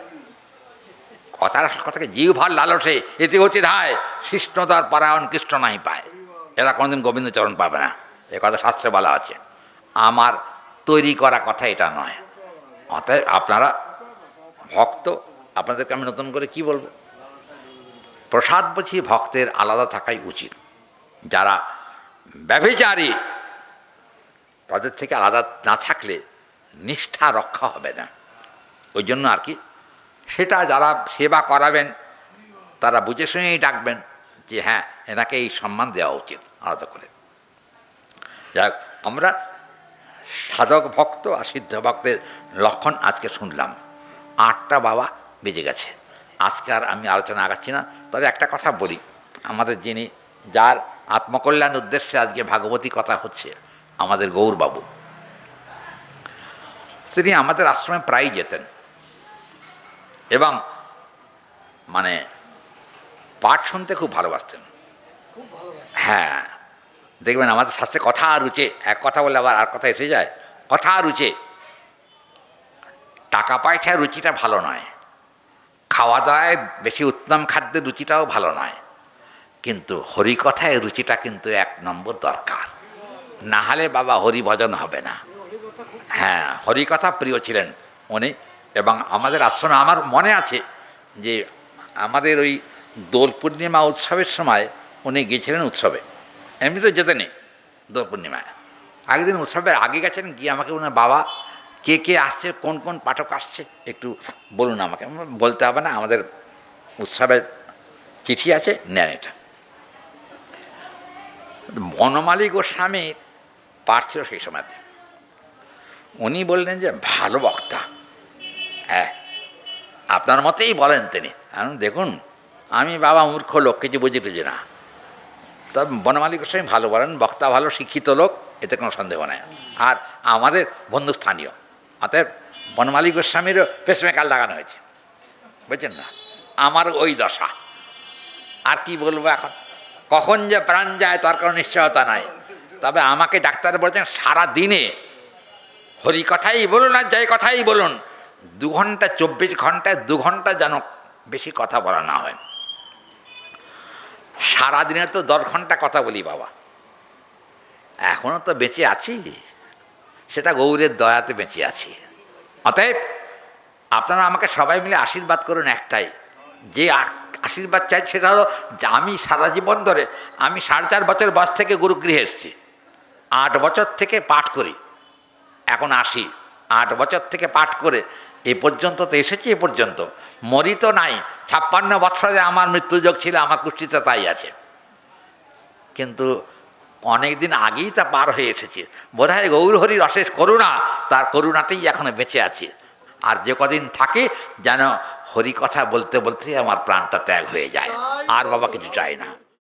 কথাকে জিউ ভাল লালসে এতে অতি ধায়, কৃষ্ণতার পারায়ণ কৃষ্ণ নাই পায়। এরা কোনোদিন গোবিন্দচরণ পাবে না, এ কথা শাস্ত্রে বলা আছে। আমার তৈরি করা কথা এটা নয়। অতএব আপনারা ভক্ত, আপনাদেরকে আমি নতুন করে কি বলবো, প্রসাদ বুঝি ভক্তের আলাদা থাকাই উচিত। যারা ব্যভিচারী তাদের থেকে আলাদা না থাকলে নিষ্ঠা রক্ষা হবে না। ওই জন্য আর কি, সেটা যারা সেবা করাবেন তারা বুঝে শুনেই ডাকবেন যে হ্যাঁ এনাকে এই সম্মান দেওয়া উচিত আলাদা করে। যাক, আমরা সাধক ভক্ত আর সিদ্ধ ভক্তের লক্ষণ আজকে শুনলাম। 8টা বাবা বেজে গেছে, আজকে আর আমি আলোচনা আগাচ্ছি না। তবে একটা কথা বলি, আমাদের যিনি যার আত্মকল্যাণ উদ্দেশ্যে আজকে ভাগবতী কথা হচ্ছে, আমাদের গৌরবাবু, তিনি আমাদের আশ্রমে প্রায়ই যেতেন এবং মানে পাঠ শুনতে খুব ভালোবাসতেন। হ্যাঁ, দেখবেন আমাদের শাস্ত্রে কথা রুচে, এক কথা বলে আবার আর কথা এসে যায়, কথা রুচে। টাকা পয়সার রুচিটা ভালো নয়, খাওয়া দাওয়ায় বেশি উত্তম খাদ্যের রুচিটাও ভালো নয়, কিন্তু হরিকথায় রুচিটা কিন্তু 1 নম্বর দরকার, না হলে বাবা হরি ভজন হবে না। হ্যাঁ, হরিকথা প্রিয় ছিলেন উনি। এবং আমাদের আশ্রমে আমার মনে আছে যে আমাদের ওই দোল পূর্ণিমা উৎসবের সময় উনি গিয়েছিলেন উৎসবে, এমনি তো যেতেনি দোল পূর্ণিমায়। আগের উৎসবের আগে গেছেন, গিয়ে আমাকে বললেন, বাবা কে কে আসছে, কোন কোন পাঠক আসছে একটু বলুন আমাকে। বলতে হবে না, আমাদের উৎসবের চিঠি আছে, নেন এটা। বনমালী গোস্বামীর পাঠ ছিল সেই সময়তে। উনি বললেন যে ভালো বক্তা, হ্যাঁ আপনার মতেই বলেন তিনি। দেখুন আমি বাবা মূর্খ লোক, কিছু বুঝি টুঝি না, তবে বনমালী গোস্বামী ভালো বলেন, বক্তা ভালো, শিক্ষিত লোক, এতে কোনো সন্দেহ নেই। আর আমাদের বন্ধুস্থানীয়, অতএব বনমালী গোস্বামীরও পেসমেকার লাগানো হয়েছে, বুঝছেন না। আমার ওই দশা, আর কি বলবো এখন, কখন যে প্রাণ যায় তার কোনো নিশ্চয়তা নাই। তবে আমাকে ডাক্তার বলছেন সারা দিনে হরি কথাই বলুন আর যাই কথাই বলুন, 2 ঘন্টা 24 ঘন্টায় 2 ঘন্টা যেন বেশি কথা বলা না হয়। সারাদিনে তো 10 ঘন্টা কথা বলি বাবা, এখনও তো বেঁচে আছি, সেটা গৌরের দয়াতে বেঁচে আছি। অতএব আপনারা আমাকে সবাই মিলে আশীর্বাদ করুন একটাই, যে আশীর্বাদ চাই সেটা হলো যে আমি সারা জীবন ধরে, আমি 4.5 বছর বয়স থেকে গুরুগৃহে এসেছি, 8 বছর থেকে পাঠ করি, এখন আসি, 8 বছর থেকে পাঠ করে এ পর্যন্ত তো এসেছি, এ পর্যন্ত মরি তো নাই। 56 বছরে আমার মৃত্যুযোগ ছিল, আমার কুষ্ঠিতে তাই আছে, কিন্তু অনেক দিন আগেই তা পার হয়ে এসেছি। বোধহয় গৌরহরির অশেষ করুণা, তার করুণাতেই এখনো বেঁচে আছি। আর যে কদিন থাকে যেন হরি কথা বলতে বলতে আমার প্রাণটা ত্যাগ হয়ে যায়, আর বাবা কিছু চাই না।